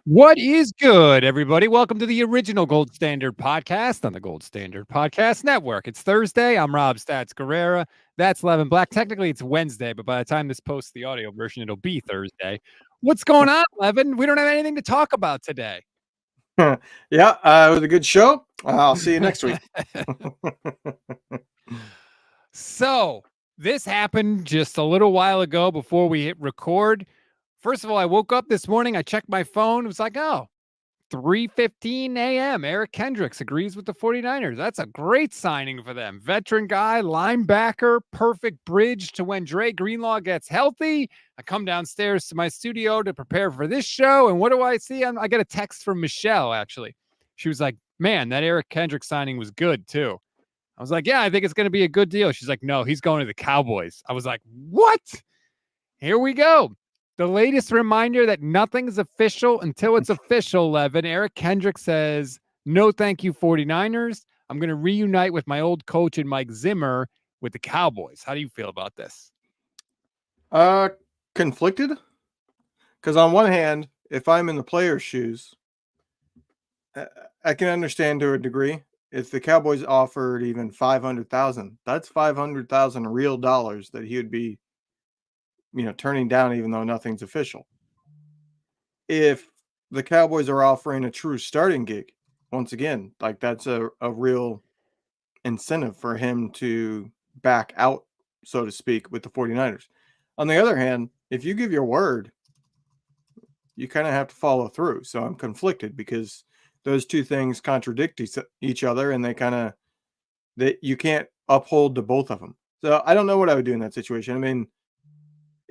What is good, everybody? Welcome to the original Gold Standard podcast on the Gold Standard Podcast Network. It's Thursday. I'm Rob Stats Guerrera. That's Levin Black. Technically, it's Wednesday, but by the time this posts the audio version, it'll be Thursday. What's going on, Levin? We don't have anything to talk about today. Yeah, it was a good show. I'll see you next week. So, this happened just a little while ago before we hit record. First of all, I woke up this morning. I checked my phone. It was like, 3:15 a.m. Eric Kendricks agrees with the 49ers. That's a great signing for them. Veteran guy, linebacker, perfect bridge to when Dre Greenlaw gets healthy. I come downstairs to my studio to prepare for this show, and what do I see? I get a text from Michelle, actually. She was like, man, that Eric Kendricks signing was good, too. I was like, yeah, I think it's going to be a good deal. She's like, no, he's going to the Cowboys. I was like, what? Here we go. The latest reminder that nothing's official until it's official, Levin. Eric Kendricks says, no, thank you, 49ers. I'm going to reunite with my old coach and Mike Zimmer with the Cowboys. How do you feel about this? Conflicted. Because on one hand, if I'm in the player's shoes, I can understand to a degree. If the Cowboys offered even $500,000, that's $500,000 real dollars that he would be, turning down, even though nothing's official. If the Cowboys are offering a true starting gig, once again, like that's a real incentive for him to back out, so to speak, with the 49ers. On the other hand, if you give your word, you kind of have to follow through. So I'm conflicted because those two things contradict each other, and that you can't uphold to both of them. So I don't know what I would do in that situation. I mean,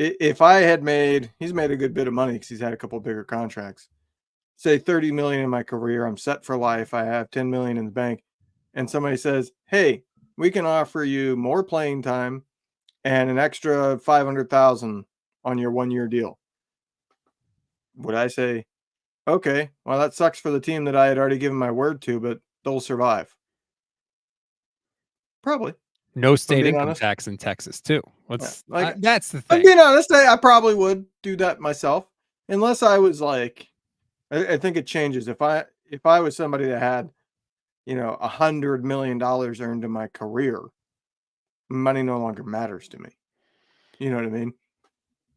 if I had he's made a good bit of money because he's had a couple bigger contracts. Say $30 million in my career, I'm set for life. I have $10 million in the bank, and somebody says, "Hey, we can offer you more playing time and an extra $500,000 on your 1-year deal." Would I say, okay, well, that sucks for the team that I had already given my word to, but they'll survive? Probably. No state being income honest. tax in Texas, too. Yeah, That's the I'm thing. being honest, I probably would do that myself, unless I was like, I think it changes. If I was somebody that had, $100 million earned in my career, money no longer matters to me. You know what I mean?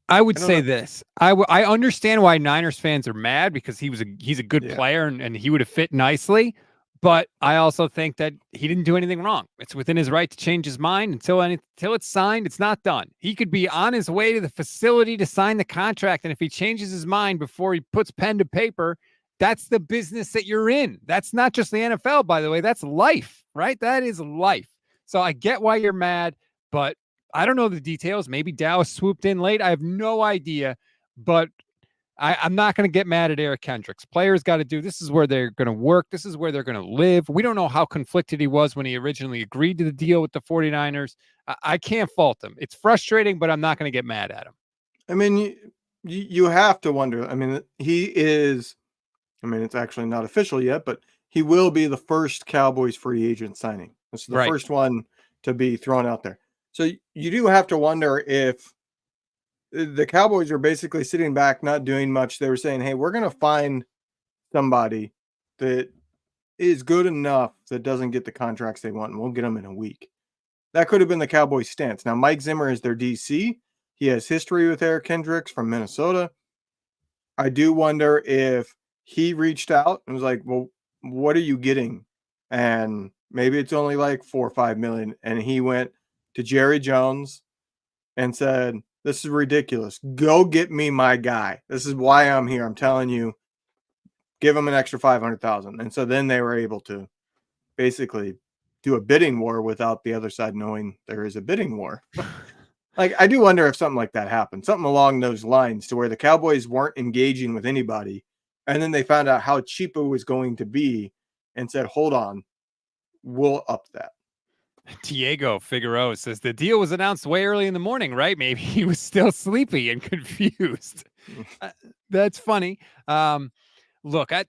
I would I don't say know. this. I understand why Niners fans are mad because he's a good Yeah. player and he would have fit nicely. But I also think that he didn't do anything wrong. It's within his right to change his mind until it's signed. It's not done. He could be on his way to the facility to sign the contract. And if he changes his mind before he puts pen to paper, that's the business that you're in. That's not just the NFL, by the way. That's life, right? That is life. So I get why you're mad, but I don't know the details. Maybe Dallas swooped in late. I have no idea, but I'm not going to get mad at Eric Kendricks. Players got to do this is where they're going to work. This is where they're going to live. We don't know how conflicted he was when he originally agreed to the deal with the 49ers. I can't fault him. It's frustrating, but I'm not going to get mad at him. I mean, you have to wonder. I mean, he is, it's actually not official yet, but he will be the first Cowboys free agent signing. This is the first one to be thrown out there. So you do have to wonder if the Cowboys are basically sitting back, not doing much. They were saying, hey, we're going to find somebody that is good enough that doesn't get the contracts they want, and we'll get them in a week. That could have been the Cowboys' stance. Now, Mike Zimmer is their DC. He has history with Eric Kendricks from Minnesota. I do wonder if he reached out and was like, well, what are you getting? And maybe it's only like 4 or 5 million. And he went to Jerry Jones and said, this is ridiculous. Go get me my guy. This is why I'm here. I'm telling you, give him an extra 500,000. And so then they were able to basically do a bidding war without the other side knowing there is a bidding war. Like, I do wonder if something like that happened, something along those lines, to where the Cowboys weren't engaging with anybody. And then they found out how cheap it was going to be and said, hold on, we'll up that. Diego Figueroa says the deal was announced way early in the morning, right? Maybe he was still sleepy and confused. That's funny. Look, I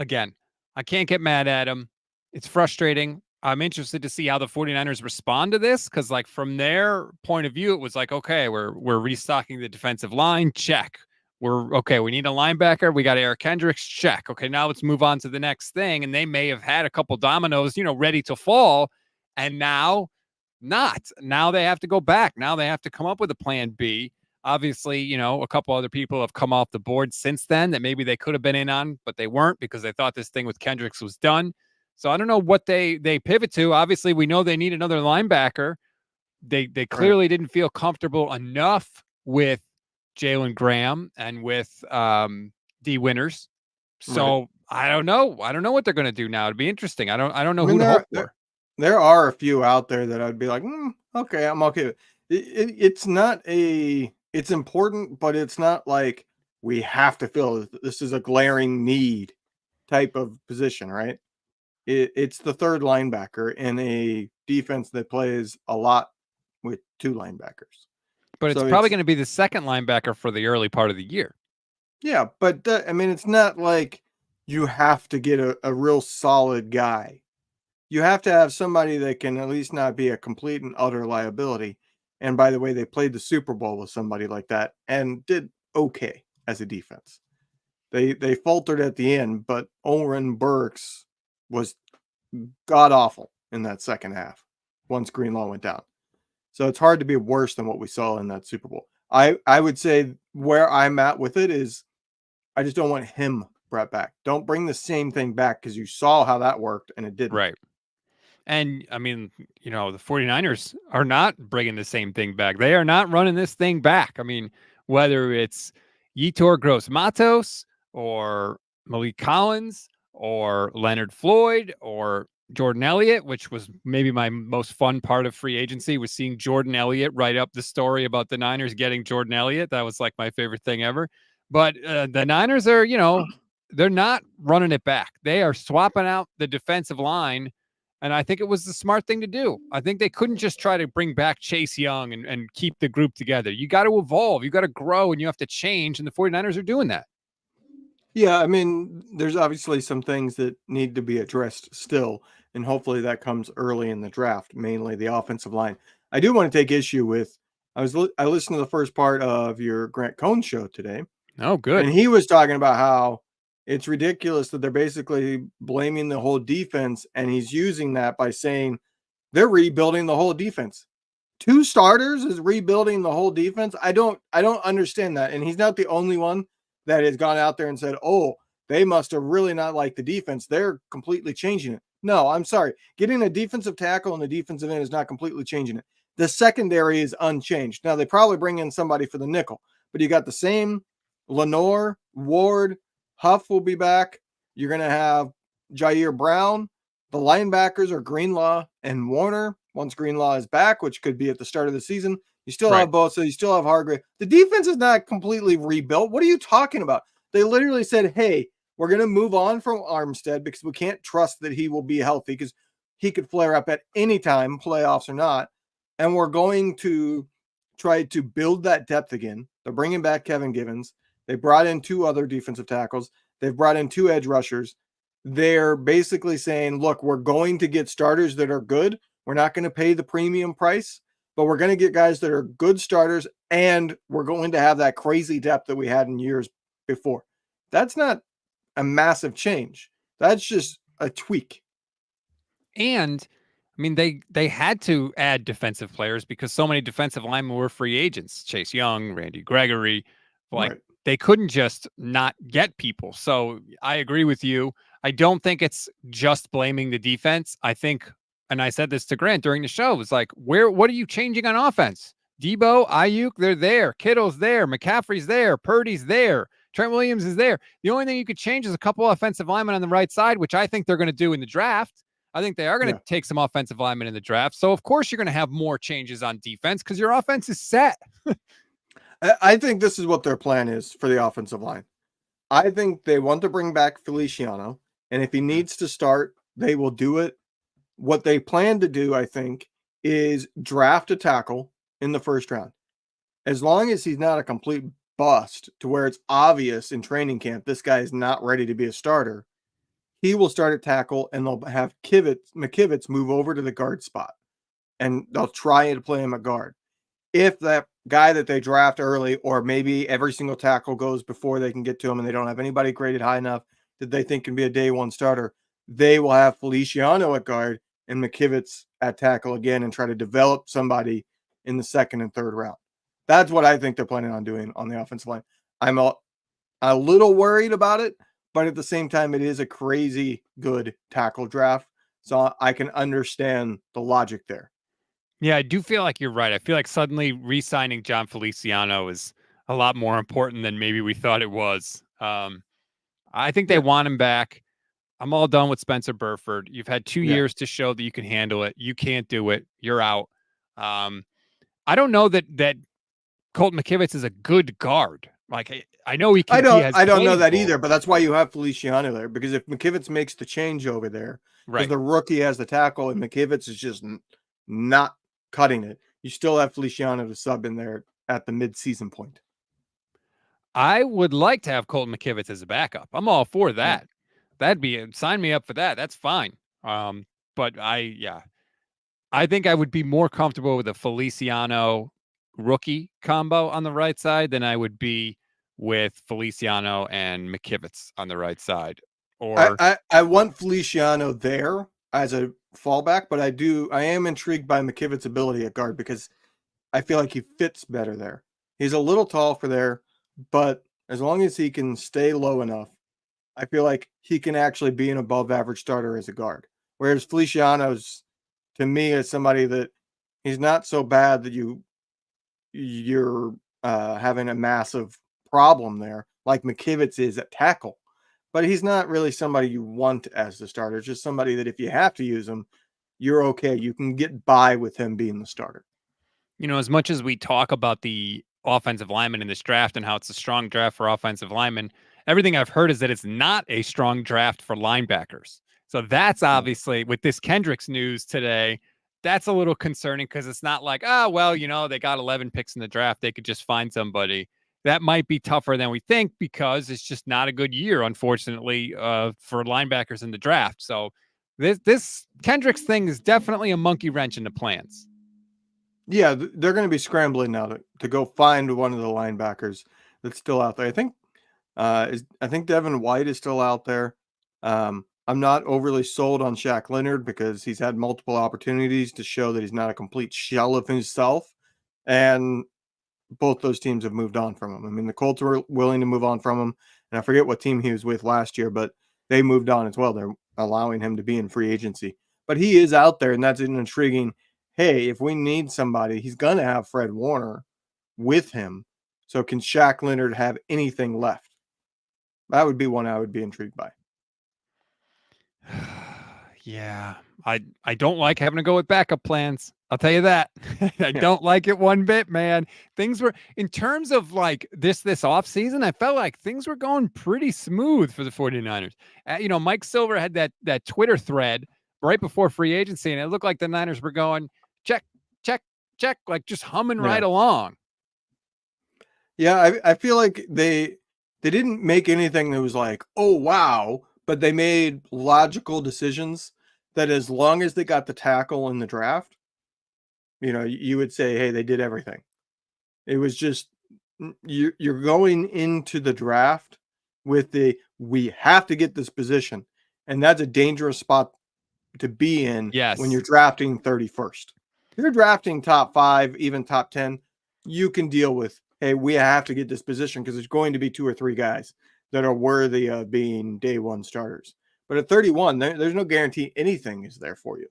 can't get mad at him. It's frustrating. I'm interested to see how the 49ers respond to this because, like, from their point of view, it was like, okay, we're restocking the defensive line. Check. We need a linebacker. We got Eric Kendricks. Check. Okay, now let's move on to the next thing. And they may have had a couple dominoes, ready to fall. And now not. Now they have to go back. Now they have to come up with a plan B. Obviously, a couple other people have come off the board since then that maybe they could have been in on, but they weren't because they thought this thing with Kendricks was done. So I don't know what they pivot to. Obviously, we know they need another linebacker. They clearly didn't feel comfortable enough with Jalen Graham and with D Winters. So I don't know. I don't know what they're going to do now. It'd be interesting. I don't know who to hope for. There are a few out there that I'd be like, okay, I'm okay with it. It's important, but it's not like we have to fill it. This is a glaring need type of position, right? It's the third linebacker in a defense that plays a lot with two linebackers. But it's probably going to be the second linebacker for the early part of the year. Yeah, but it's not like you have to get a real solid guy. You have to have somebody that can at least not be a complete and utter liability. And by the way, they played the Super Bowl with somebody like that and did okay as a defense. They faltered at the end, but Oren Burks was god awful in that second half once Greenlaw went down. So it's hard to be worse than what we saw in that Super Bowl. I would say where I'm at with it is I just don't want him brought back. Don't bring the same thing back because you saw how that worked and it didn't. Right. And I mean, the 49ers are not bringing the same thing back. They are not running this thing back. I mean, whether it's Yetur Gross-Matos or Malik Collins or Leonard Floyd or Jordan Elliott, which was maybe my most fun part of free agency, was seeing Jordan Elliott write up the story about the Niners getting Jordan Elliott. That was like my favorite thing ever. But the Niners are, they're not running it back. They are swapping out the defensive line. And I think it was the smart thing to do. I think they couldn't just try to bring back Chase Young and keep the group together. You got to evolve. You got to grow and you have to change. And the 49ers are doing that. Yeah, I mean, there's obviously some things that need to be addressed still. And hopefully that comes early in the draft, mainly the offensive line. I do want to take issue with, I listened to the first part of your Grant Cohn show today. Oh, good. And he was talking about how it's ridiculous that they're basically blaming the whole defense, and he's using that by saying they're rebuilding the whole defense. 2 starters is rebuilding the whole defense. I don't understand that. And he's not the only one that has gone out there and said, oh, they must have really not liked the defense. They're completely changing it. No, I'm sorry. Getting a defensive tackle and the defensive end is not completely changing it. The secondary is unchanged. Now, they probably bring in somebody for the nickel, but you got the same Lenore, Ward, Huff will be back. You're going to have Jair Brown. The linebackers are Greenlaw and Warner. Once Greenlaw is back, which could be at the start of the season, you still have Bosa. You still have Hargrave. The defense is not completely rebuilt. What are you talking about? They literally said, hey, we're going to move on from Armstead because we can't trust that he will be healthy because he could flare up at any time, playoffs or not. And we're going to try to build that depth again. They're bringing back Kevin Givens. They brought in 2 other defensive tackles. They've brought in 2 edge rushers. They're basically saying, look, we're going to get starters that are good. We're not going to pay the premium price, but we're going to get guys that are good starters, and we're going to have that crazy depth that we had in years before. That's not a massive change. That's just a tweak. And I mean, they had to add defensive players because so many defensive linemen were free agents. Chase Young, Randy Gregory, They couldn't just not get people. So I agree with you. I don't think it's just blaming the defense. I think, and I said this to Grant during the show, it's like, what are you changing on offense? Debo, Aiyuk, they're there. Kittle's there. McCaffrey's there. Purdy's there. Trent Williams is there. The only thing you could change is a couple offensive linemen on the right side, which I think they're going to do in the draft. I think they are going to take some offensive linemen in the draft. So, of course, you're going to have more changes on defense because your offense is set. I think this is what their plan is for the offensive line. I think they want to bring back Feliciano, and if he needs to start, they will do it. What they plan to do, I think, is draft a tackle in the first round. As long as he's not a complete bust to where it's obvious in training camp this guy is not ready to be a starter, he will start at tackle, and they'll have McKivitz move over to the guard spot, and they'll try to play him at guard. If that guy that they draft early, or maybe every single tackle goes before they can get to him and they don't have anybody graded high enough that they think can be a day one starter, they will have Feliciano at guard and McKivitz at tackle again and try to develop somebody in the second and third round. That's what I think they're planning on doing on the offensive line. I'm a little worried about it, but at the same time, it is a crazy good tackle draft. So I can understand the logic there. Yeah, I do feel like you're right. I feel like suddenly re-signing John Feliciano is a lot more important than maybe we thought it was. I think they want him back. I'm all done with Spencer Burford. You've had 2 years to show that you can handle it. You can't do it. You're out. I don't know that Colton McKivitz is a good guard. Like I know he can. I don't know that either, but that's why you have Feliciano there, because if McKivitz makes the change over there, because the rookie has the tackle and McKivitz is just not cutting it, you still have Feliciano to sub in there at the mid-season point. I would like to have Colton McKivitz as a backup. I'm all for that. That'd be sign me up for that. That's fine. But I think I would be more comfortable with a Feliciano rookie combo on the right side than I would be with Feliciano and McKivitz on the right side. Or I want Feliciano there as a fallback, but I am intrigued by McKivitz's ability at guard because I feel like he fits better there. He's a little tall for there, but as long as he can stay low enough, I feel like he can actually be an above average starter as a guard. Whereas Feliciano's, to me, is somebody that he's not so bad that you're having a massive problem there like McKivitz is at tackle. But he's not really somebody you want as the starter. It's just somebody that if you have to use him, you're okay. You can get by with him being the starter. You know, as much as we talk about the offensive linemen in this draft and how it's a strong draft for offensive linemen, everything I've heard is that it's not a strong draft for linebackers. So that's obviously, with this Kendricks news today, that's a little concerning because it's not like, oh, well, you know, they got 11 picks in the draft. They could just find somebody. That might be tougher than we think because it's just not a good year, unfortunately, for linebackers in the draft. So this Kendricks thing is definitely a monkey wrench in the plans. Yeah, they're going to be scrambling now to go find one of the linebackers that's still out there. I think Devin White is still out there. I'm not overly sold on Shaq Leonard because he's had multiple opportunities to show that he's not a complete shell of himself. And both those teams have moved on from him. I mean, the Colts were willing to move on from him. And I forget what team he was with last year, but they moved on as well. They're allowing him to be in free agency. But he is out there, and that's an intriguing, hey, if we need somebody, he's going to have Fred Warner with him. So can Shaq Leonard have anything left? That would be one I would be intrigued by. Yeah, I don't like having to go with backup plans. I'll tell you that. I don't like it one bit, man. Things were, in terms of like this off season, I felt like things were going pretty smooth for the 49ers. You know, Mike Silver had that Twitter thread right before free agency, and it looked like the Niners were going check, check, check, like just humming right along. Yeah, I feel like they didn't make anything that was like, oh wow, but they made logical decisions that as long as they got the tackle in the draft, you know, you would say, hey, they did everything. It was just you're going into the draft with we have to get this position, and that's a dangerous spot to be in when you're drafting 31st. If you're drafting top 5, even top 10, you can deal with, hey, we have to get this position because there's going to be 2 or 3 guys that are worthy of being day one starters. But at 31, there's no guarantee anything is there for you.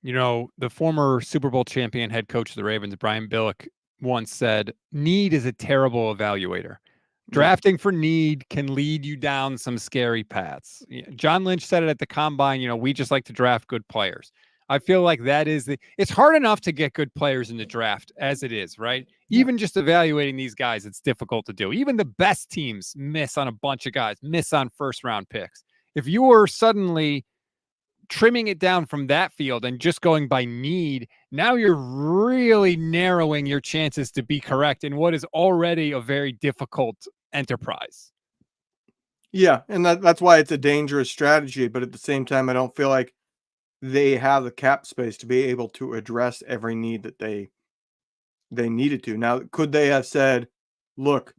You know, the former Super Bowl champion head coach of the Ravens, Brian Billick, once said, need is a terrible evaluator. Drafting for need can lead you down some scary paths. John Lynch said it at the combine, you know, we just like to draft good players. I feel like that is it's hard enough to get good players in the draft as it is, right? Even just evaluating these guys, it's difficult to do. Even the best teams miss on a bunch of guys, miss on first round picks. If you were suddenly trimming it down from that field and just going by need, now you're really narrowing your chances to be correct in what is already a very difficult enterprise. Yeah, and that's why it's a dangerous strategy, but at the same time, I don't feel like they have the cap space to be able to address every need that they they needed to. Now, could they have said, look,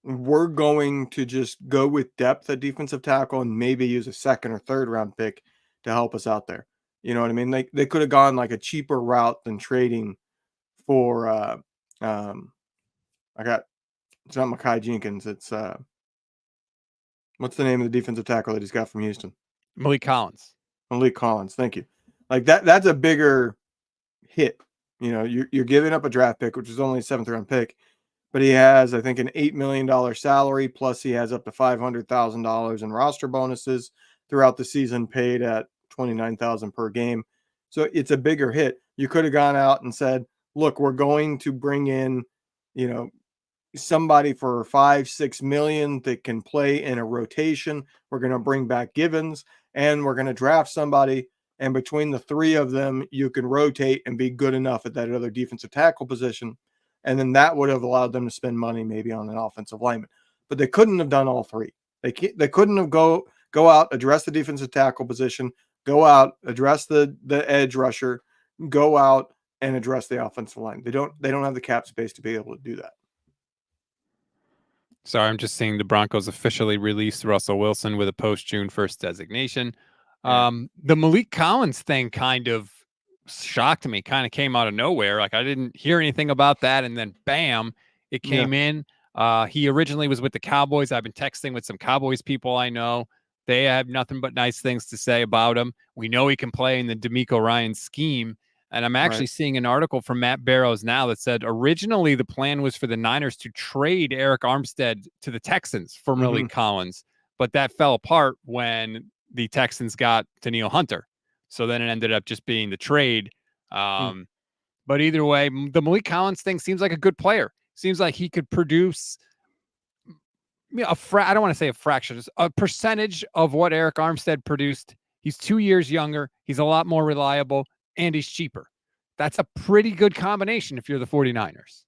we're going to just go with depth at defensive tackle and maybe use a second or third round pick to help us out there? You know what I mean? They could have gone like a cheaper route than trading for it's not Mekhi Jenkins. It's what's the name of the defensive tackle that he's got from Houston? Malik Collins. Malik Collins. Thank you. Like that's a bigger hit. You know, you're giving up a draft pick, which is only a 7th round pick, but he has, I think, an $8 million salary, plus he has up to $500,000 in roster bonuses throughout the season, paid at $29,000 per game. So it's a bigger hit. You could have gone out and said, look, we're going to bring in, you know, somebody for $5-6 million that can play in a rotation. We're going to bring back Givens, and we're going to draft somebody. And between the three of them, you can rotate and be good enough at that other defensive tackle position. And then that would have allowed them to spend money maybe on an offensive lineman. But they couldn't have done all three. They couldn't have go out, address the defensive tackle position, go out, address the edge rusher, go out and address the offensive line. They don't have the cap space to be able to do that. Sorry, I'm just seeing the Broncos officially released Russell Wilson with a post-June 1st designation. The Malik Collins thing kind of shocked me, kind of came out of nowhere. Like I didn't hear anything about that. And then bam, it came in. He originally was with the Cowboys. I've been texting with some Cowboys people I know. They have nothing but nice things to say about him. We know he can play in the DeMeco Ryans scheme. And I'm actually seeing an article from Matt Barrows now that said originally the plan was for the Niners to trade Eric Armstead to the Texans for Malik Collins, but that fell apart when the Texans got Danielle Hunter. So then it ended up just being the trade. But either way, the Malik Collins thing seems like a good player. Seems like he could produce I don't want to say a fraction, just a percentage of what Eric Armstead produced. He's 2 years younger. He's a lot more reliable, and he's cheaper. That's a pretty good combination if you're the 49ers.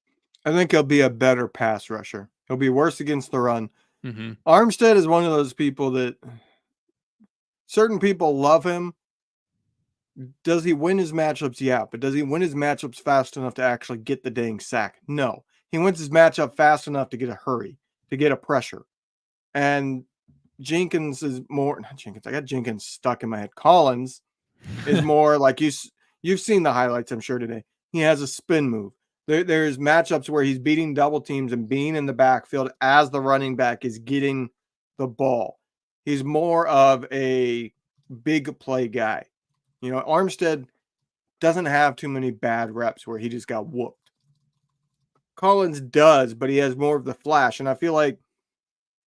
I think he'll be a better pass rusher. He'll be worse against the run. Armstead is one of those people that certain people love him. Does he win his matchups? Yeah. But does he win his matchups fast enough to actually get the dang sack? No. He wins his matchup fast enough to get a hurry, to get a pressure. And Jenkins is more, not Jenkins. I got Jenkins stuck in my head. Collins is more like you've seen the highlights, I'm sure, today. He has a spin move. There's matchups where he's beating double teams and being in the backfield as the running back is getting the ball. He's more of a big play guy. You know, Armstead doesn't have too many bad reps where he just got whooped. Collins does, but he has more of the flash. And I feel like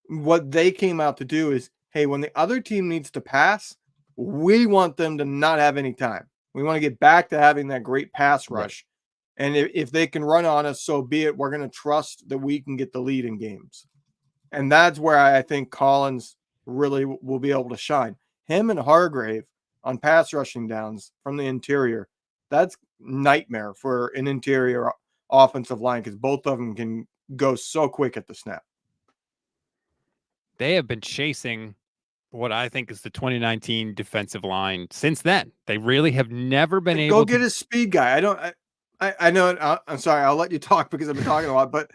what they came out to do is, hey, when the other team needs to pass, we want them to not have any time. We want to get back to having that great pass rush. Right. And if they can run on us, so be it. We're going to trust that we can get the lead in games. And that's where I think Collins really will be able to shine. Him and Hargrave on pass rushing downs from the interior, that's nightmare for an interior offensive line because both of them can go so quick at the snap. They have been chasing what I think is the 2019 defensive line since then. They really have never been able to get a speed guy. I know. I'm sorry. I'll let you talk because I've been talking a lot, but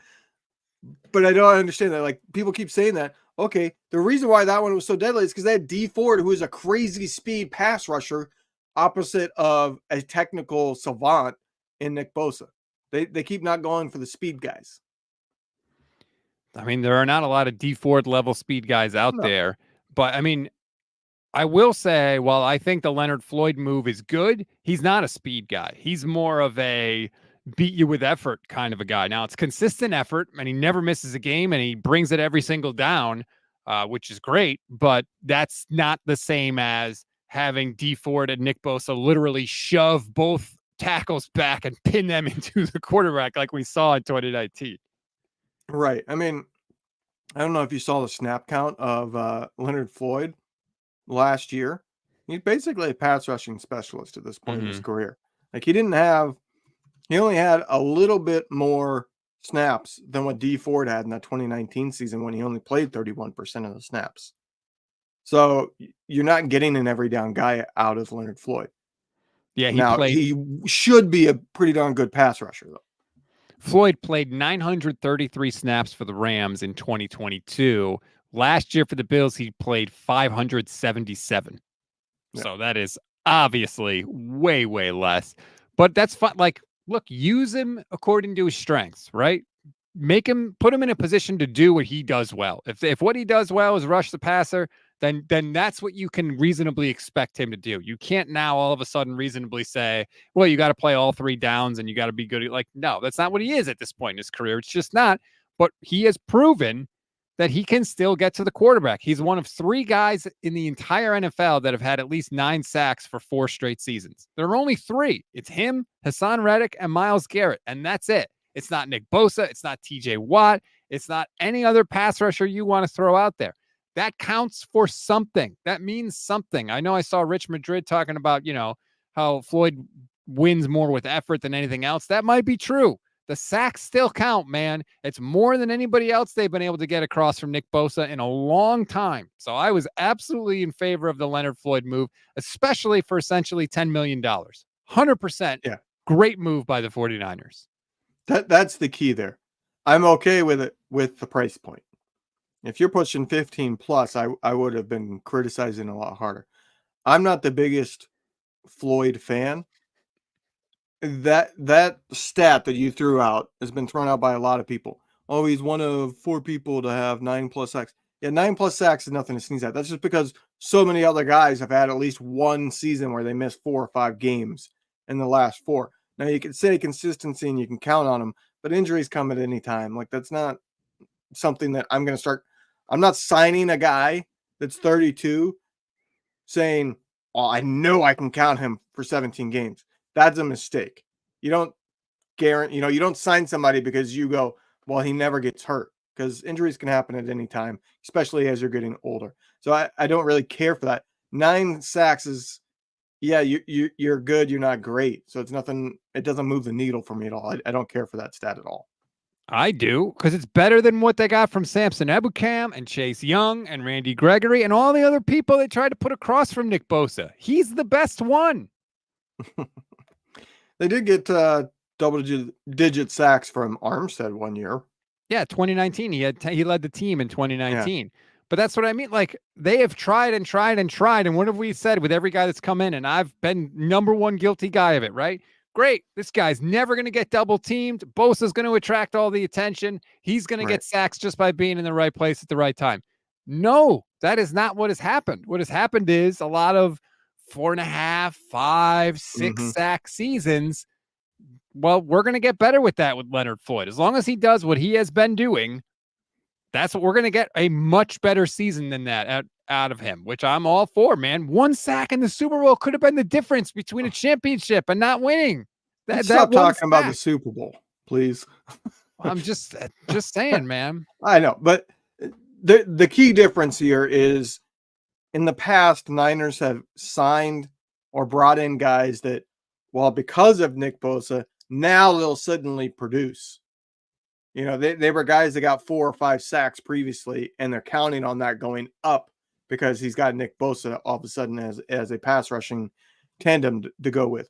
I don't understand that. Like people keep saying that. Okay, the reason why that one was so deadly is because they had D Ford, who is a crazy speed pass rusher, opposite of a technical savant in Nick Bosa. They keep not going for the speed guys. I mean, there are not a lot of D Ford level speed guys out there, but I mean, I will say, while I think the Leonard Floyd move is good, he's not a speed guy. He's more of a beat you with effort kind of a guy. Now, it's consistent effort, and he never misses a game, and he brings it every single down, which is great, but that's not the same as having D Ford and Nick Bosa literally shove both tackles back and pin them into the quarterback like we saw in 2019. Right. I mean, I don't know if you saw the snap count of Leonard Floyd last year. He's basically a pass rushing specialist at this point in his career. Like he only had a little bit more snaps than what D Ford had in that 2019 season when he only played 31% of the snaps. So you're not getting an every down guy out of Leonard Floyd. Yeah, he should be a pretty darn good pass rusher though. Floyd played 933 snaps for the Rams in 2022. Last year for the Bills, he played 577. Yeah. So that is obviously way, way less. But that's fun. Like, look, use him according to his strengths, right? Put him in a position to do what he does well. If what he does well is rush the passer, then that's what you can reasonably expect him to do. You can't now all of a sudden reasonably say, well, you got to play all three downs and you got to be good. Like, no, that's not what he is at this point in his career. It's just not. But he has proven that he can still get to the quarterback. He's one of 3 guys in the entire NFL that have had at least 9 sacks for 4 straight seasons. There are only 3. It's him, Hassan Reddick, and Myles Garrett, and that's it. It's not Nick Bosa. It's not TJ Watt. It's not any other pass rusher you want to throw out there. That counts for something. That means something. I know I saw Rich Madrid talking about, how Floyd wins more with effort than anything else. That might be true. The sacks still count, man. It's more than anybody else they've been able to get across from Nick Bosa in a long time. So I was absolutely in favor of the Leonard Floyd move, especially for essentially $10 million. 100%. Yeah. Great move by the 49ers. That's the key there. I'm okay with it with the price point. If you're pushing 15 plus, I would have been criticizing a lot harder. I'm not the biggest Floyd fan. That stat that you threw out has been thrown out by a lot of people. Oh, he's one of 4 people to have 9+ sacks. Yeah, 9+ sacks is nothing to sneeze at. That's just because so many other guys have had at least one season where they missed 4 or 5 games in the last 4. Now you can say consistency and you can count on them, but injuries come at any time. Like, that's not something that I'm going to start. I'm not signing a guy that's 32 saying, "Oh, I know I can count him for 17 games." That's a mistake. You don't guarantee, you don't sign somebody because you go, well, he never gets hurt, because injuries can happen at any time, especially as you're getting older. So I don't really care for that. 9 sacks is, yeah, you're good. You're not great. So it's nothing. It doesn't move the needle for me at all. I don't care for that stat at all. I do, because it's better than what they got from Samson Ebukam and Chase Young and Randy Gregory and all the other people they tried to put across from Nick Bosa. He's the best one. They did get double-digit sacks from Armstead one year. Yeah, 2019. He led the team in 2019. Yeah. But that's what I mean. Like, they have tried and tried and tried. And what have we said with every guy that's come in? And I've been number one guilty guy of it, right? Great. This guy's never going to get double teamed. Bosa's going to attract all the attention. He's going to get sacks just by being in the right place at the right time. No, that is not what has happened. What has happened is a lot of 4.5, 5, 6 sack seasons. Well, we're going to get better with that with Leonard Floyd. As long as he does what he has been doing, that's what we're going to get, a much better season than that out of him, which I'm all for, man. 1 sack in the Super Bowl could have been the difference between a championship and not winning. Stop talking about the Super Bowl, please. I'm just saying, man. I know, but the key difference here is, in the past, Niners have signed or brought in guys that, well, because of Nick Bosa, now they'll suddenly produce. They were guys that got 4 or 5 sacks previously, and they're counting on that going up because he's got Nick Bosa all of a sudden as a pass rushing tandem to go with.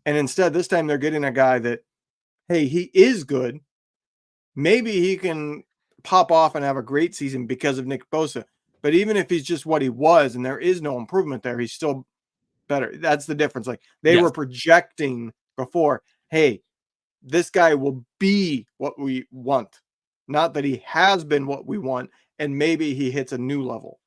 And instead, this time they're getting a guy that, hey, he is good. Maybe he can pop off and have a great season because of Nick Bosa. But even if he's just what he was and there is no improvement there, he's still better. That's the difference. Like, they were projecting before, hey, this guy will be what we want. Not that he has been what we want, and maybe he hits a new level.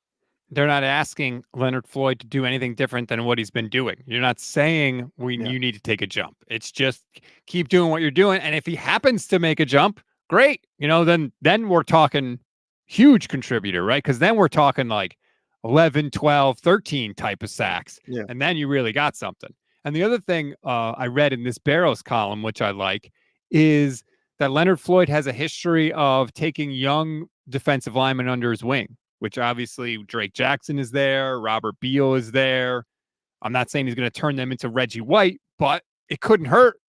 They're not asking Leonard Floyd to do anything different than what he's been doing. You're not saying you need to take a jump. It's just keep doing what you're doing. And if he happens to make a jump, great. Then we're talking huge contributor, right? Because then we're talking like 11, 12, 13 type of sacks. Yeah. And then you really got something. And the other thing I read in this Barrows column, which I like, is that Leonard Floyd has a history of taking young defensive linemen under his wing, which obviously Drake Jackson is there. Robert Beal is there. I'm not saying he's going to turn them into Reggie White, but it couldn't hurt.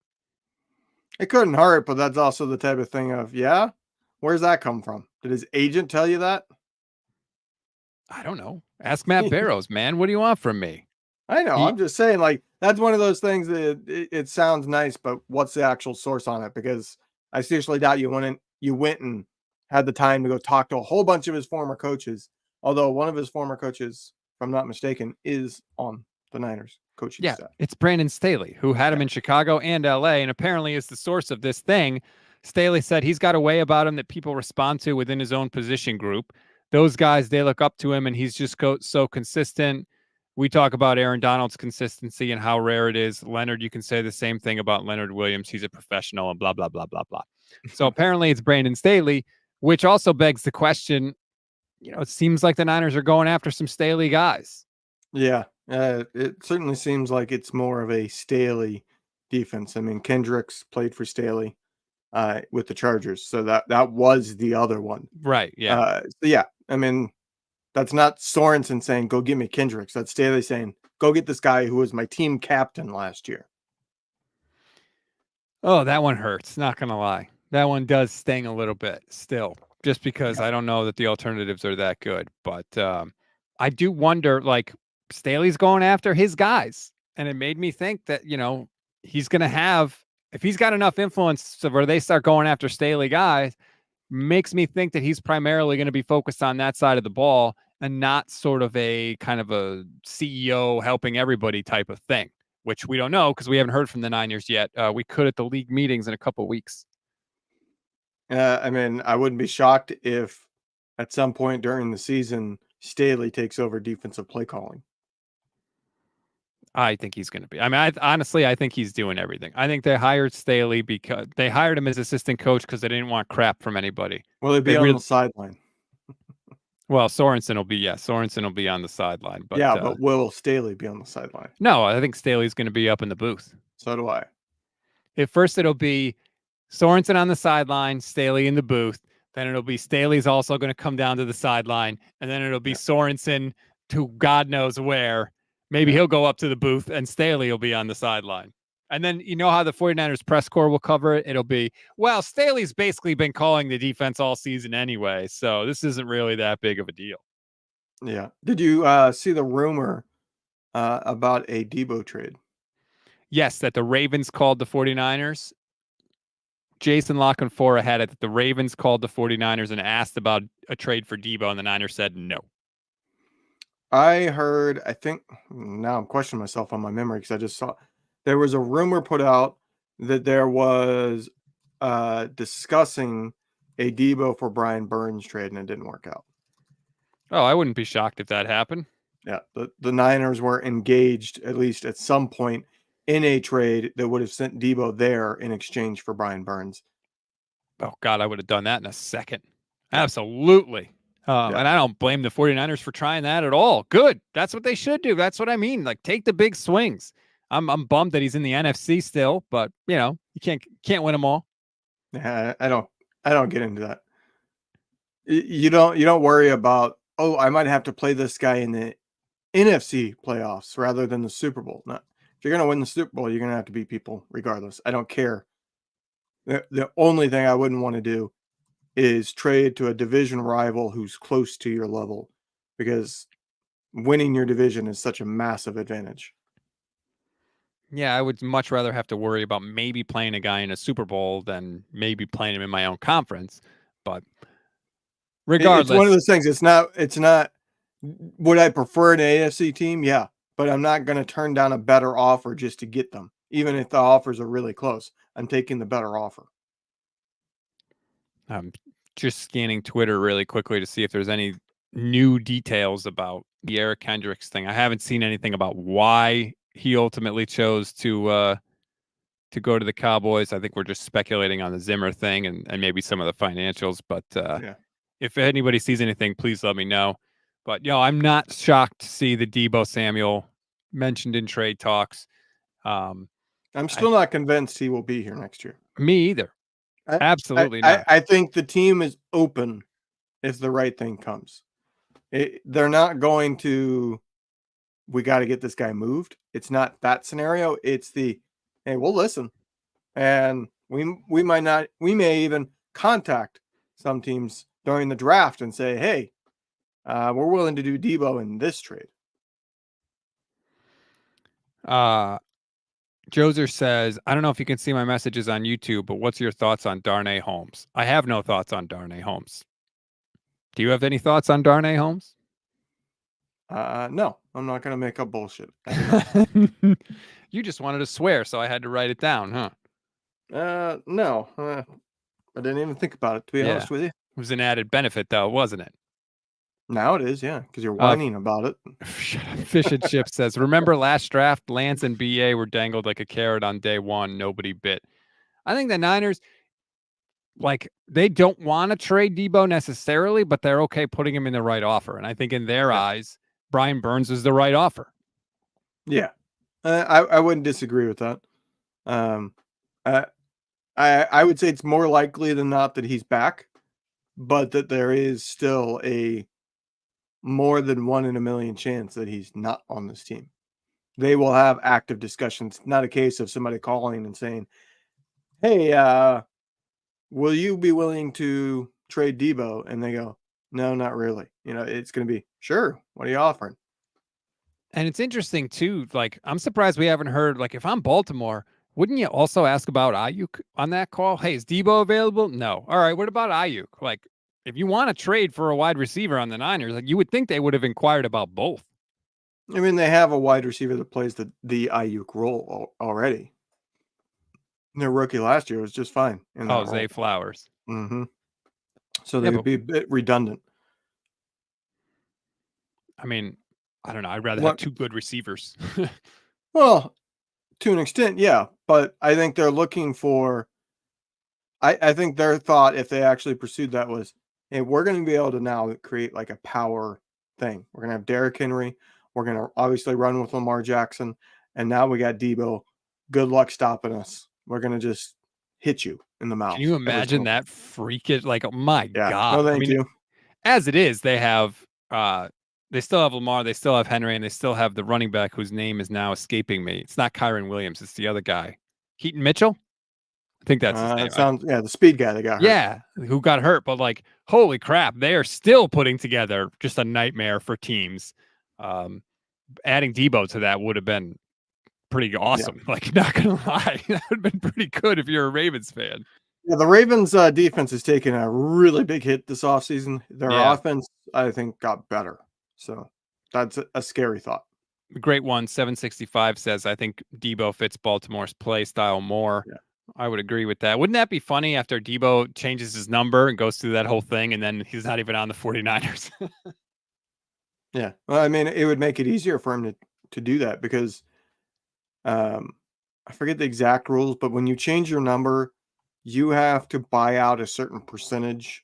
It couldn't hurt, but that's also the type of thing of, where's that come from? Did his agent tell you that? I don't know. Ask Matt Barrows, man. What do you want from me? I know. I'm just saying, like, that's one of those things that it sounds nice, but what's the actual source on it? Because I seriously doubt you went and had the time to go talk to a whole bunch of his former coaches. Although one of his former coaches, if I'm not mistaken, is on the Niners coaching staff. It's Brandon Staley, who had him in Chicago and LA, and apparently is the source of this thing. Staley said he's got a way about him that people respond to within his own position group. Those guys, they look up to him, and he's just so consistent. We talk about Aaron Donald's consistency and how rare it is. Leonard, you can say the same thing about Leonard Williams. He's a professional and blah, blah, blah, blah, blah. So apparently it's Brandon Staley, which also begs the question, it seems like the Niners are going after some Staley guys. Yeah, it certainly seems like it's more of a Staley defense. I mean, Kendricks played for Staley with the Chargers, so that was the other one. Right, yeah. I mean, that's not Sorensen saying, go get me Kendricks. That's Staley saying, go get this guy who was my team captain last year. Oh, that one hurts. Not going to lie. That one does sting a little bit still, just because I don't know that the alternatives are that good. But I do wonder, Staley's going after his guys. And it made me think that, he's going to have, if he's got enough influence to where they start going after Staley guys, makes me think that he's primarily going to be focused on that side of the ball and not sort of a kind of a CEO helping everybody type of thing, which we don't know because we haven't heard from the Niners yet. We could at the league meetings in a couple of weeks. I mean, I wouldn't be shocked if at some point during the season, Staley takes over defensive play calling. I think he's going to be. I mean, honestly, I think he's doing everything. I think they hired Staley because they hired him as assistant coach because they didn't want crap from anybody. Will he be on the sideline? Well, Sorensen will be on the sideline. But but will Staley be on the sideline? No, I think Staley's going to be up in the booth. So do I. At first, it'll be Sorensen on the sideline, Staley in the booth. Then it'll be Staley's also going to come down to the sideline. And then it'll be Sorensen to God knows where. Maybe he'll go up to the booth and Staley will be on the sideline. And then you know how the 49ers press corps will cover it? It'll be, well, Staley's basically been calling the defense all season anyway, so this isn't really that big of a deal. Yeah. Did you see the rumor about a Debo trade? Yes, that the Ravens called the 49ers. Jason Lockenfora had it that the Ravens called the 49ers and asked about a trade for Debo, and the Niners said no. I heard, I think, now I'm questioning myself on my memory because I just saw there was a rumor put out that there was discussing a Debo for Brian Burns trade, and it didn't work out. Oh, I wouldn't be shocked if that happened. Yeah, the Niners were engaged, at least at some point, in a trade that would have sent Debo there in exchange for Brian Burns. Oh, God, I would have done that in a second. Absolutely. And I don't blame the 49ers for trying that at all. Good. That's what they should do. That's what I mean. Take the big swings. I'm bummed that he's in the NFC still, but you can't win them all. Yeah, I don't get into that. You don't worry about, I might have to play this guy in the NFC playoffs rather than the Super Bowl. No, if you're going to win the Super Bowl, you're going to have to beat people regardless. I don't care. The only thing I wouldn't want to do is trade to a division rival who's close to your level, because winning your division is such a massive advantage. Yeah, I would much rather have to worry about maybe playing a guy in a Super Bowl than maybe playing him in my own conference. But regardless, it's one of those things. It's not. Would I prefer an AFC team? Yeah, but I'm not going to turn down a better offer just to get them, even if the offers are really close. I'm taking the better offer. I'm just scanning Twitter really quickly to see if there's any new details about the Eric Kendricks thing. I haven't seen anything about why he ultimately chose to go to the Cowboys. I think we're just speculating on the Zimmer thing and maybe some of the financials. But if anybody sees anything, please let me know. But I'm not shocked to see the Debo Samuel mentioned in trade talks. I'm still not convinced he will be here next year. Me either. Absolutely not. I think the team is open if the right thing comes. They're not going to, we got to get this guy moved. It's not that scenario. It's hey, we'll listen. And we may even contact some teams during the draft and say, hey, we're willing to do Debo in this trade. Joser says, I don't know if you can see my messages on YouTube, but what's your thoughts on Darnay Holmes? I have no thoughts on Darnay Holmes. Do you have any thoughts on Darnay Holmes? No, I'm not going to make up bullshit. You just wanted to swear, so I had to write it down, huh? No, I didn't even think about it, to be honest with you. It was an added benefit, though, wasn't it? Now it is, yeah, because you're whining about it. Fish and Chip says, remember last draft, Lance and BA were dangled like a carrot on day one. Nobody bit. I think the Niners, like, they don't want to trade Debo necessarily, but they're okay putting him in the right offer. And I think in their eyes, Brian Burns is the right offer. Yeah, I wouldn't disagree with that. I would say it's more likely than not that he's back, but that there is still a more than 1 in a million chance that he's not on this team. They will have active discussions, not a case of somebody calling and saying, hey, will you be willing to trade Debo? And they go, no, not really. It's going to be, sure. What are you offering? And it's interesting too. Like, I'm surprised we haven't heard, like, if I'm Baltimore, wouldn't you also ask about Aiyuk on that call? Hey, is Debo available? No. All right. What about Aiyuk? Like, if you want to trade for a wide receiver on the Niners, like, you would think they would have inquired about both. I mean, they have a wide receiver that plays the Aiyuk role already. Their rookie last year was just fine. Zay Flowers. Mm-hmm. So they would be a bit redundant. I mean, I don't know. I'd rather have two good receivers. Well, to an extent, yeah. But I think they're looking for I think their thought, if they actually pursued that, was, hey, we're going to be able to now create like a power thing. We're going to have Derrick Henry. We're going to obviously run with Lamar Jackson. And now we got Debo. Good luck stopping us. We're going to just hit you in the mouth. Can you imagine that freakish? Like, oh my God. No, thank you. As it is, they have they still have Lamar, they still have Henry, and they still have the running back whose name is now escaping me. It's not Kyron Williams, it's the other guy. Keaton Mitchell? I think that's his name. The speed guy that got hurt. Yeah, who got hurt, but like, holy crap, they are still putting together just a nightmare for teams. Adding Debo to that would have been pretty awesome. Yeah. Like, not gonna lie, that would have been pretty good if you're a Ravens fan. Yeah, the Ravens defense has taken a really big hit this offseason. Their offense, I think, got better. So that's a scary thought. Great one. 765 says, I think Debo fits Baltimore's play style more. Yeah. I would agree with that. Wouldn't that be funny after Debo changes his number and goes through that whole thing and then he's not even on the 49ers? Yeah. Well, I mean, it would make it easier for him to do that because I forget the exact rules, but when you change your number, you have to buy out a certain percentage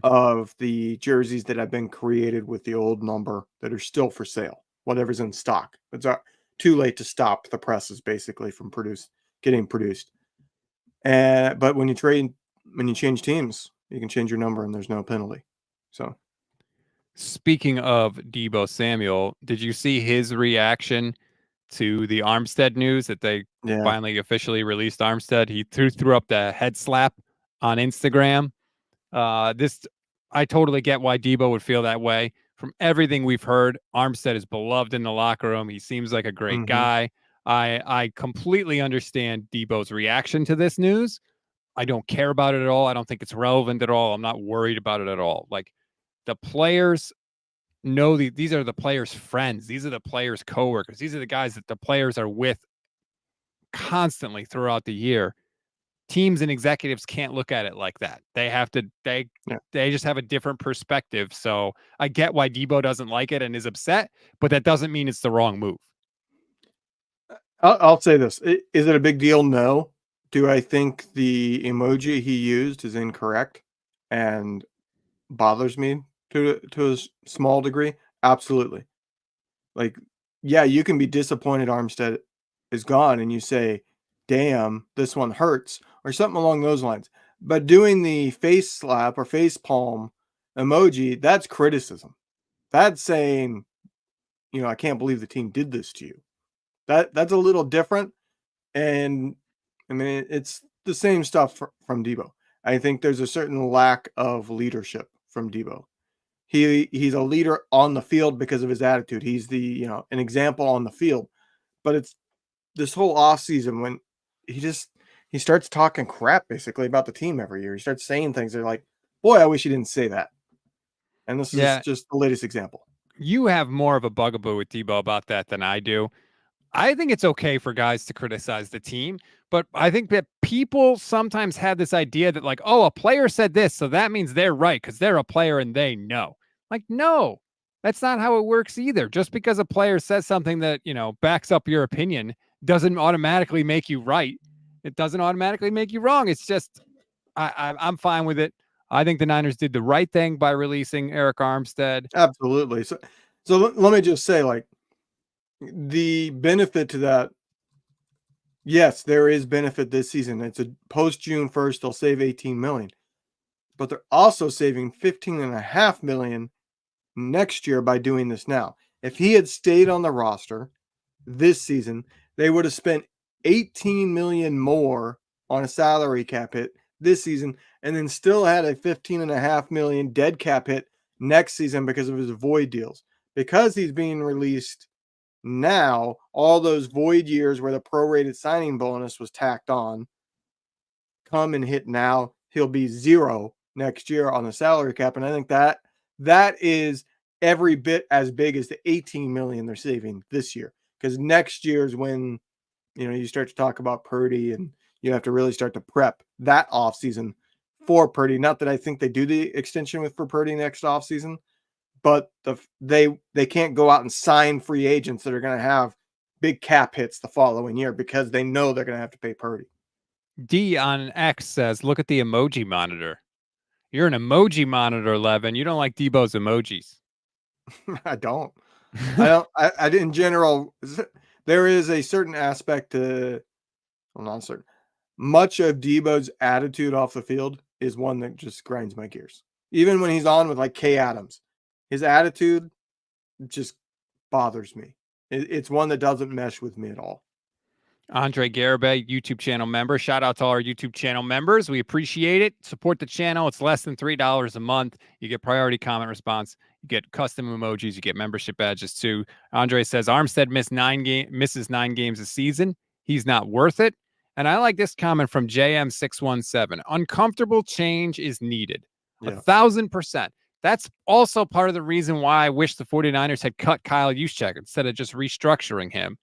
of the jerseys that have been created with the old number that are still for sale, whatever's in stock. It's too late to stop the presses basically from getting produced. But when you change teams, you can change your number and there's no penalty. So, speaking of Debo Samuel, did you see his reaction to the Armstead news that they finally officially released Armstead? He threw up the head slap on Instagram. I totally get why Debo would feel that way. From everything we've heard, Armstead is beloved in the locker room. He seems like a great guy. I completely understand Debo's reaction to this news. I don't care about it at all. I don't think it's relevant at all. I'm not worried about it at all. Like, the players know these are the players' friends. These are the players' coworkers. These are the guys that the players are with constantly throughout the year. Teams and executives can't look at it like that. They have to, they just have a different perspective. So I get why Debo doesn't like it and is upset, but that doesn't mean it's the wrong move. I'll say this. Is it a big deal? No. Do I think the emoji he used is incorrect and bothers me to a small degree? Absolutely. Like, yeah, you can be disappointed Armstead is gone and you say, damn, this one hurts, or something along those lines. But doing the face slap or face palm emoji, that's criticism. That's saying, I can't believe the team did this to you. That's a little different. And I mean, it's the same stuff from Debo. I think there's a certain lack of leadership from Debo. He's a leader on the field because of his attitude. He's an example on the field, but this whole offseason when he starts talking crap basically about the team every year. He starts saying things that are like, boy, I wish he didn't say that. And this is just the latest example. You have more of a bugaboo with Debo about that than I do. I think it's okay for guys to criticize the team, but I think that people sometimes have this idea that like, oh, a player said this, so that means they're right because they're a player and they know. Like, no, that's not how it works either. Just because a player says something that, backs up your opinion doesn't automatically make you right. It doesn't automatically make you wrong. It's just, I'm fine with it. I think the Niners did the right thing by releasing Eric Armstead. Absolutely. So let me just say, like, the benefit to that, yes, there is benefit this season. It's a post June 1st, they'll save 18 million. But they're also saving 15.5 million next year by doing this now. If he had stayed on the roster this season, they would have spent 18 million more on a salary cap hit this season and then still had a 15.5 million dead cap hit next season because of his void deals. Because he's being released now, all those void years where the prorated signing bonus was tacked on come and hit now. He'll be zero next year on the salary cap. And I think that is every bit as big as the 18 million they're saving this year. Because next year is when, you start to talk about Purdy and you have to really start to prep that offseason for Purdy. Not that I think they do the extension for Purdy next offseason, but they can't go out and sign free agents that are going to have big cap hits the following year because they know they're going to have to pay Purdy. D on X says, look at the emoji monitor. You're an emoji monitor, Levin. You don't like Debo's emojis. I don't. I in general, there is a certain aspect to, well, not certain. Much of Debo's attitude off the field is one that just grinds my gears. Even when he's on with like Kay Adams, his attitude just bothers me. It's one that doesn't mesh with me at all. Andre Garibay, YouTube channel member. Shout out to all our YouTube channel members. We appreciate it. Support the channel. It's less than $3 a month. You get priority comment response. You get custom emojis. You get membership badges too. Andre says Armstead misses 9 games a season. He's not worth it. And I like this comment from JM617. Uncomfortable change is needed. 1,000%. That's also part of the reason why I wish the 49ers had cut Kyle Juszczyk instead of just restructuring him.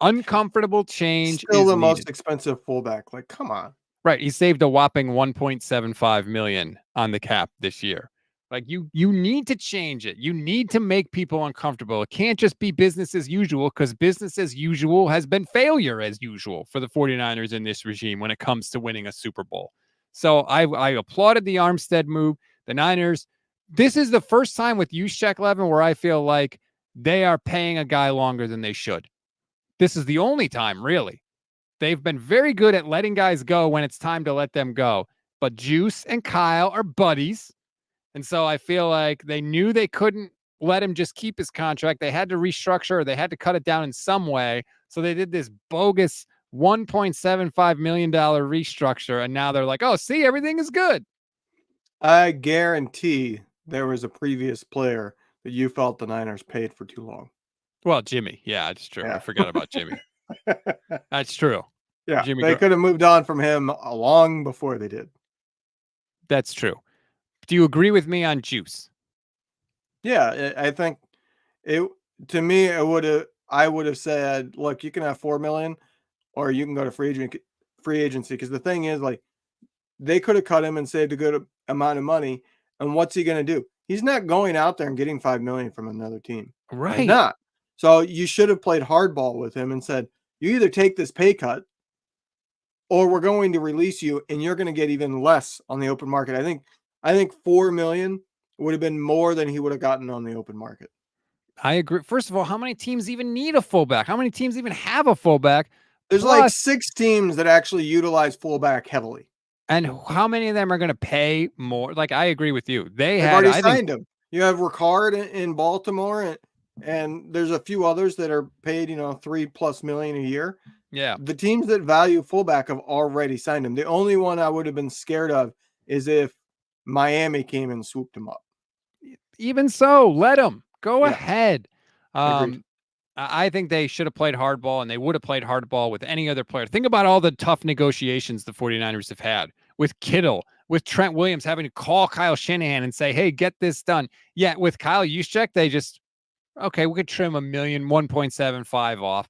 Uncomfortable change still is the needed. Most expensive fullback. Like, come on. Right. He saved a whopping 1.75 million on the cap this year. Like you need to change it. You need to make people uncomfortable. It can't just be business as usual because business as usual has been failure as usual for the 49ers in this regime when it comes to winning a Super Bowl. So I applauded the Armstead move. The Niners, this is the first time with Juszczyk, Levin, where I feel like they are paying a guy longer than they should. This is the only time, really. They've been very good at letting guys go when it's time to let them go. But Juice and Kyle are buddies. And so I feel like they knew they couldn't let him just keep his contract. They had to restructure, or they had to cut it down in some way. So they did this bogus $1.75 million restructure. And now they're like, oh, see, everything is good. I guarantee there was a previous player that you felt the Niners paid for too long. Well, Jimmy. Yeah, it's true. Yeah. I forgot about Jimmy. That's true. Yeah, Jimmy they could have moved on from him long before they did. That's true. Do you agree with me on Juice? Yeah, I think to me, I would have said, look, you can have $4 million or you can go to free agency. Because the thing is, like, they could have cut him and saved a good amount of money. And what's he going to do? He's not going out there and getting $5 million from another team. Right. He's not. So you should have played hardball with him and said, you either take this pay cut or we're going to release you and you're going to get even less on the open market. I think $4 million would have been more than he would have gotten on the open market. I agree. First of all, how many teams even need a fullback? How many teams even have a fullback? There's like 6 teams that actually utilize fullback heavily. And how many of them are going to pay more? Like, I agree with you. They've already signed him. You have Ricard in Baltimore, and there's a few others that are paid, $3+ million a year. Yeah. The teams that value fullback have already signed him. The only one I would have been scared of is if Miami came and swooped him up. Even so, let him go ahead. I think they should have played hardball, and they would have played hardball with any other player. Think about all the tough negotiations the 49ers have had with Kittle, with Trent Williams having to call Kyle Shanahan and say, hey, get this done. Yeah, with Kyle Juszczyk, they just, okay, we could trim $1.75 off.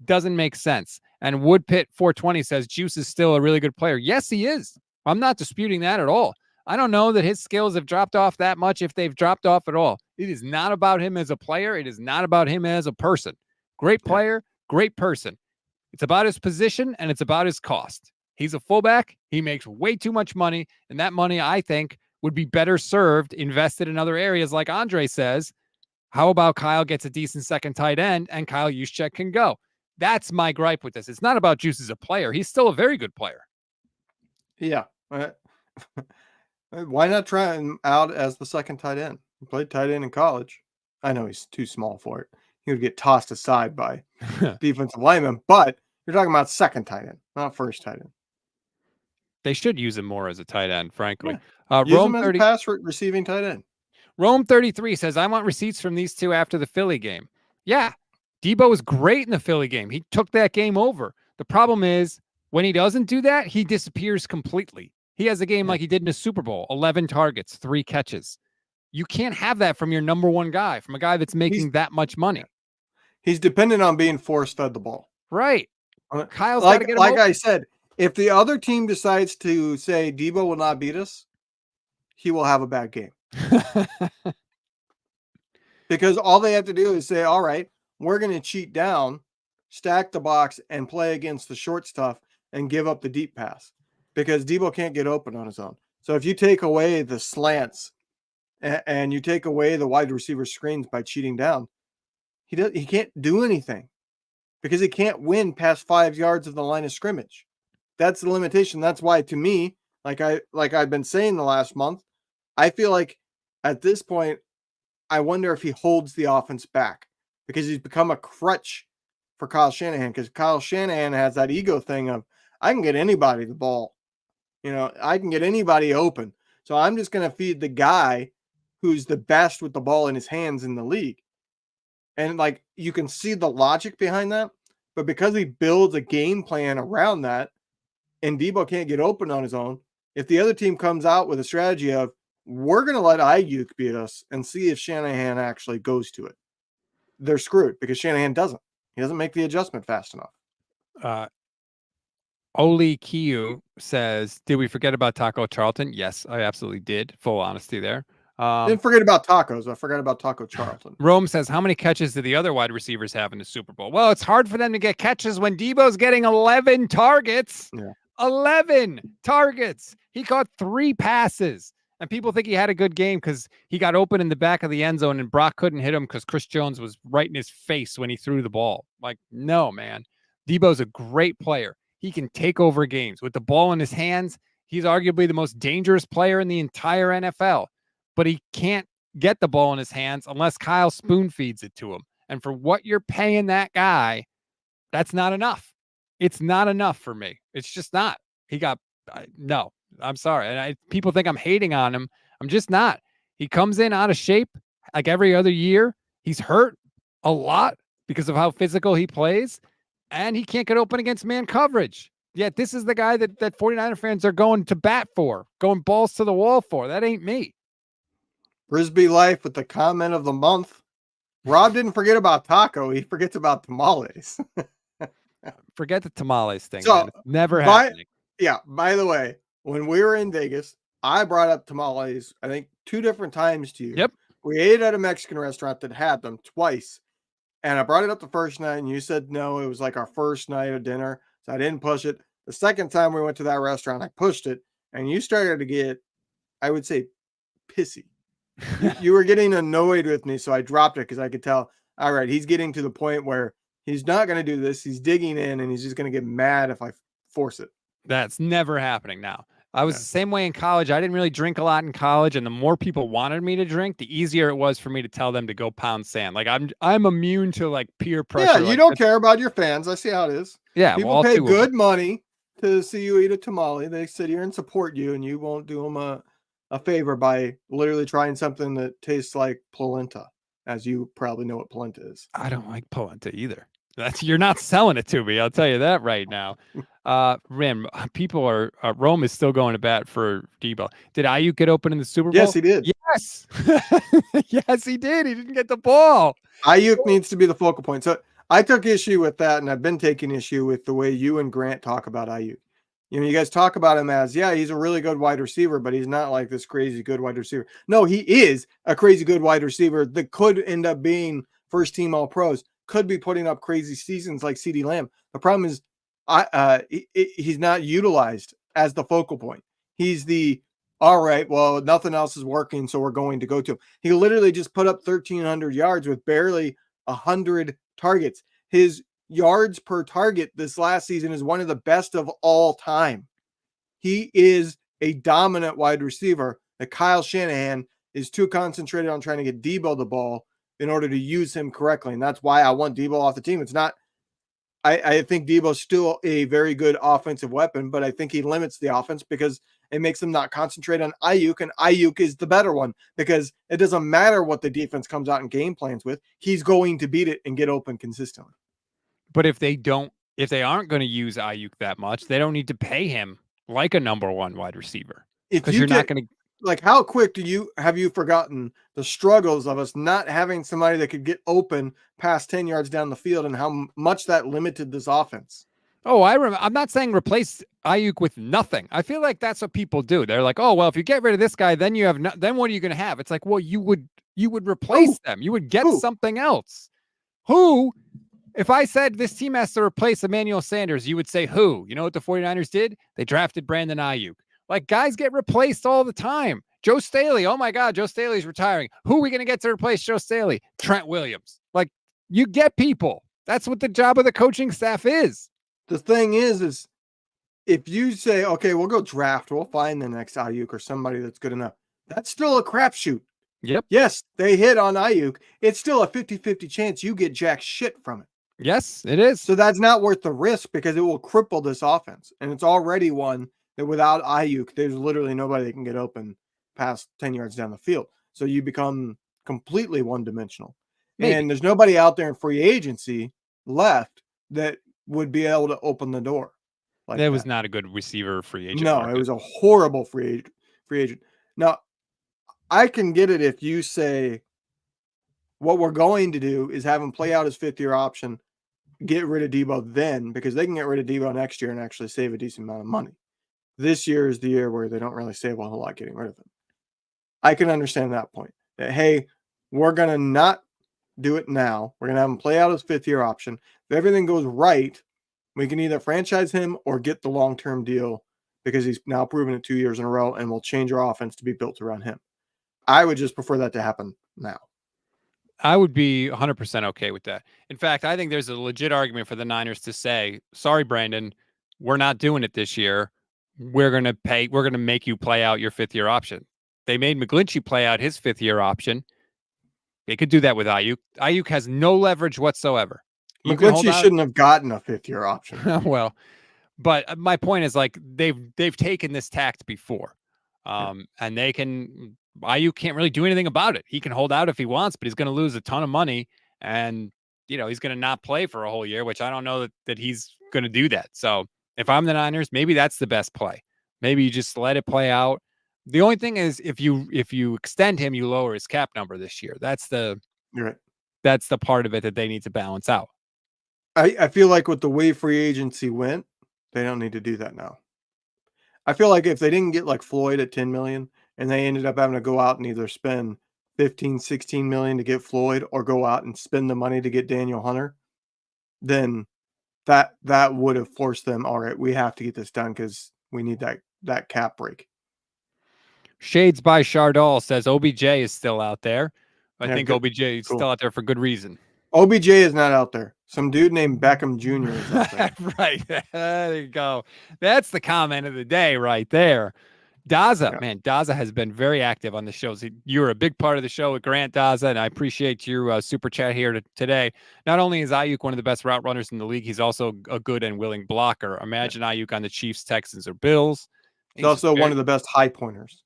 Doesn't make sense. And Woodpit 420 says Juice is still a really good player. Yes, he is. I'm not disputing that at all. I don't know that his skills have dropped off that much, if they've dropped off at all. It is not about him as a player. It is not about him as a person. Great player, great person. It's about his position, and it's about his cost. He's a fullback. He makes way too much money, and that money, I think, would be better served, invested in other areas, like Andre says. How about Kyle gets a decent second tight end, and Kyle Juszczyk can go? That's my gripe with this. It's not about Juice as a player. He's still a very good player. Yeah. Why not try him out as the second tight end? He played tight end in college. I know he's too small for it. He would get tossed aside by defensive linemen, but you're talking about second tight end, not first tight end. They should use him more as a tight end, frankly. Yeah. Use him as a pass receiving tight end. Rome 33 says, I want receipts from these two after the Philly game. Yeah, Debo was great in the Philly game. He took that game over. The problem is, when he doesn't do that, he disappears completely. He has a game like he did in a Super Bowl, 11 targets, 3 catches. You can't have that from your number one guy, from a guy that's making that much money. He's dependent on being force-fed the ball. Right. Kyle's got to get him open. I said, if the other team decides to say Debo will not beat us, he will have a bad game. Because all they have to do is say, all right, we're going to cheat down, stack the box, and play against the short stuff and give up the deep pass. Because Debo can't get open on his own. So if you take away the slants and you take away the wide receiver screens by cheating down, he can't do anything because he can't win past 5 yards of the line of scrimmage. That's the limitation. That's why, to me, like I've been saying the last month, I feel like at this point, I wonder if he holds the offense back because he's become a crutch for Kyle Shanahan, because Kyle Shanahan has that ego thing of, I can get anybody the ball. I can get anybody open. So I'm just going to feed the guy who's the best with the ball in his hands in the league. And like, you can see the logic behind that, but because he builds a game plan around that and Debo can't get open on his own, if the other team comes out with a strategy of, we're going to let Aiyuk beat us and see if Shanahan actually goes to it, they're screwed because Shanahan doesn't. He doesn't make the adjustment fast enough. Oli Kiyu says, did we forget about Taco Charlton? Yes, I absolutely did. Full honesty there. Didn't forget about tacos. I forgot about Taco Charlton. Rome says, how many catches did the other wide receivers have in the Super Bowl? Well, it's hard for them to get catches when Debo's getting 11 targets. Yeah. 11 targets. He caught 3 passes. And people think he had a good game because he got open in the back of the end zone and Brock couldn't hit him because Chris Jones was right in his face when he threw the ball. Like, no, man. Debo's a great player. He can take over games. With the ball in his hands, he's arguably the most dangerous player in the entire NFL. But he can't get the ball in his hands unless Kyle spoon feeds it to him. And for what you're paying that guy, that's not enough. It's not enough for me. It's just not. No, I'm sorry. And people think I'm hating on him. I'm just not. He comes in out of shape like every other year. He's hurt a lot because of how physical he plays. And he can't get open against man coverage. Yet this is the guy that 49er fans are going to bat for, going balls to the wall for. That ain't me. Frisbee Life with the comment of the month. Rob didn't forget about taco. He forgets about tamales. Forget the tamales thing. So, it's never happening. Yeah. By the way, when we were in Vegas, I brought up tamales, I think 2 different times to you. Yep. We ate at a Mexican restaurant that had them twice. And I brought it up the first night and you said no, it was like our first night of dinner. So I didn't push it. The second time we went to that restaurant, I pushed it and you started to get, I would say, pissy. You were getting annoyed with me. So I dropped it because I could tell, all right, he's getting to the point where he's not going to do this. He's digging in and he's just going to get mad if I force it. That's never happening now. I was the same way in college. I didn't really drink a lot in college, and the more people wanted me to drink, the easier it was for me to tell them to go pound sand. Like I'm immune to like peer pressure. Yeah, you don't care about your fans. I see how it is. Yeah, people pay good money to see you eat a tamale. They sit here and support you, and you won't do them a favor by literally trying something that tastes like polenta. as you probably know what polenta is. I don't like polenta either. You're not selling it to me. I'll tell you that right now. Rim, people are Rome is still going to bat for Debo. Did Aiyuk get open in the Super Bowl? Yes, he did. Yes. Yes, he did. He didn't get the ball. Aiyuk needs to be the focal point. So I took issue with that, and I've been taking issue with the way you and Grant talk about Aiyuk. You guys talk about him as, yeah, he's a really good wide receiver, but he's not like this crazy good wide receiver. No, he is a crazy good wide receiver that could end up being first team all pros, could be putting up crazy seasons like CeeDee Lamb. The problem is he's not utilized as the focal point. He's the, all right, well, nothing else is working, so we're going to go to him. He literally just put up 1,300 yards with barely 100 targets. His yards per target this last season is one of the best of all time. He is a dominant wide receiver that Kyle Shanahan is too concentrated on trying to get Debo the ball in order to use him correctly. And that's why I want Debo off the team. It's not, I think Debo's still a very good offensive weapon, but I think he limits the offense because it makes them not concentrate on Aiyuk, and Aiyuk is the better one because it doesn't matter what the defense comes out and game plans with. He's going to beat it and get open consistently. But if they aren't going to use Aiyuk that much, they don't need to pay him like a number one wide receiver. Because you're not going to, like, how quick have you forgotten the struggles of us not having somebody that could get open past 10 yards down the field and how much that limited this offense? Oh, I'm not saying replace Aiyuk with nothing. I feel like that's what people do. They're like, oh, well, if you get rid of this guy, then then what are you going to have? It's like, well, you would replace them. You would get something else. Who? If I said this team has to replace Emmanuel Sanders, you would say who? You know what the 49ers did? They drafted Brandon Aiyuk. Like, guys get replaced all the time. Joe Staley. Oh my God, Joe Staley's retiring. Who are we going to get to replace Joe Staley? Trent Williams. Like, you get people. That's what the job of the coaching staff is. The thing is if you say, okay, we'll go draft, we'll find the next Aiyuk or somebody that's good enough. That's still a crapshoot. Yep. Yes, they hit on Aiyuk. It's still a 50-50 chance you get jack shit from it. Yes, it is. So that's not worth the risk because it will cripple this offense. And it's already one that without Aiyuk, there's literally nobody that can get open past 10 yards down the field. So you become completely one-dimensional. And there's nobody out there in free agency left that would be able to open the door. Like that was not a good receiver free agent. No, market. It was a horrible free agent. Now, I can get it if you say what we're going to do is have him play out his fifth-year option, get rid of Debo then, because they can get rid of Debo next year and actually save a decent amount of money. This year is the year where they don't really save a whole lot getting rid of him. I can understand that point. That, hey, we're going to not do it now. We're going to have him play out his fifth-year option. If everything goes right, we can either franchise him or get the long-term deal because he's now proven it 2 years in a row and we'll change our offense to be built around him. I would just prefer that to happen now. I would be 100% okay with that. In fact, I think there's a legit argument for the Niners to say, sorry, Brandon, we're not doing it this year. We're going to make you play out your fifth-year option. They made McGlinchey play out his fifth-year option. They could do that with Aiyuk. Aiyuk has no leverage whatsoever. McGlinchey shouldn't have gotten a fifth-year option. Well, but my point is, like, they've taken this tact before. And Aiyuk can't really do anything about it. He can hold out if he wants, but he's going to lose a ton of money. And, he's going to not play for a whole year, which I don't know that he's going to do that. So if I'm the Niners, maybe that's the best play. Maybe you just let it play out. The only thing is if you extend him, you lower his cap number this year. That's the part of it that they need to balance out. I feel like with the way free agency went, they don't need to do that now. I feel like if they didn't get like Floyd at 10 million and they ended up having to go out and either spend 15, 16 million to get Floyd or go out and spend the money to get Daniel Hunter, then that would have forced them, all right, we have to get this done because we need that cap break. Shades by Chardol says OBJ is still out there. I think good. OBJ is still out there for good reason. OBJ is not out there. Some dude named Beckham Jr. is out there. Right. There you go. That's the comment of the day right there. Daza, man, Daza has been very active on the shows. You're a big part of the show with Grant Daza, and I appreciate your super chat here today. Not only is Aiyuk one of the best route runners in the league, he's also a good and willing blocker. Imagine Aiyuk on the Chiefs, Texans, or Bills. He's also one of the best high pointers.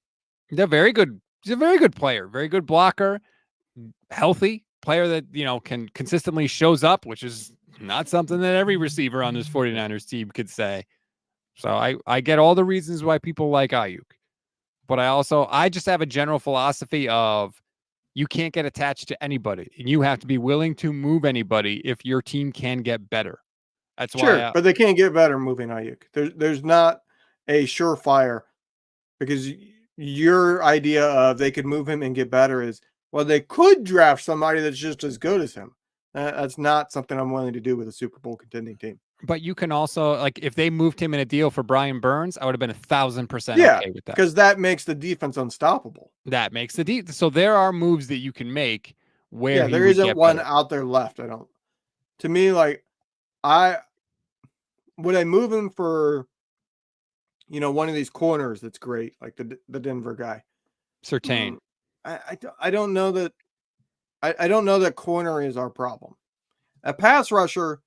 They're very good. He's a very good player, very good blocker, healthy, player that, can consistently shows up, which is not something that every receiver on this 49ers team could say. So I get all the reasons why people like Aiyuk. But I just have a general philosophy of you can't get attached to anybody, and you have to be willing to move anybody if your team can get better. That's Sure, why but they can't get better moving Aiyuk. There's not a surefire, because your idea of they could move him and get better is, well, they could draft somebody that's just as good as him. That's not something I'm willing to do with a Super Bowl contending team. But you can also, like, if they moved him in a deal for Brian Burns, I would have been 1,000% Yeah, okay with that. because that makes the defense unstoppable. That makes the deal. So there are moves that you can make where Yeah, he there would isn't get one better. out there left. To me, like, would I move him for, one of these corners that's great, like the Denver guy? Surtain. I don't know that. I don't know that corner is our problem. A pass rusher,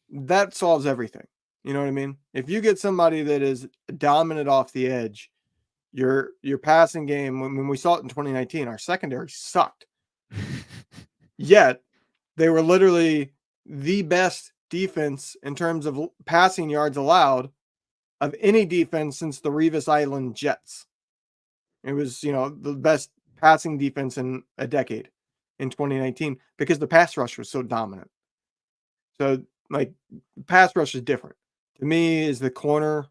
that solves everything. You know what I mean? If you get somebody that is dominant off the edge, your passing game, when we saw it in 2019, our secondary sucked. Yet they were literally the best defense in terms of passing yards allowed of any defense since the Revis Island Jets. It was, the best passing defense in a decade in 2019 because the pass rush was so dominant. So, like, pass rush is different. To me, is the corner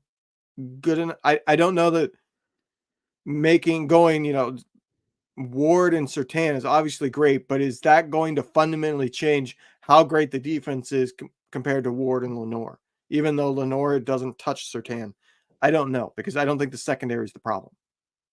good enough? I don't know that going, Ward and Surtain is obviously great, but is that going to fundamentally change how great the defense is compared to Ward and Lenoir? Even though Lenoir doesn't touch Surtain, I don't know, because I don't think the secondary is the problem.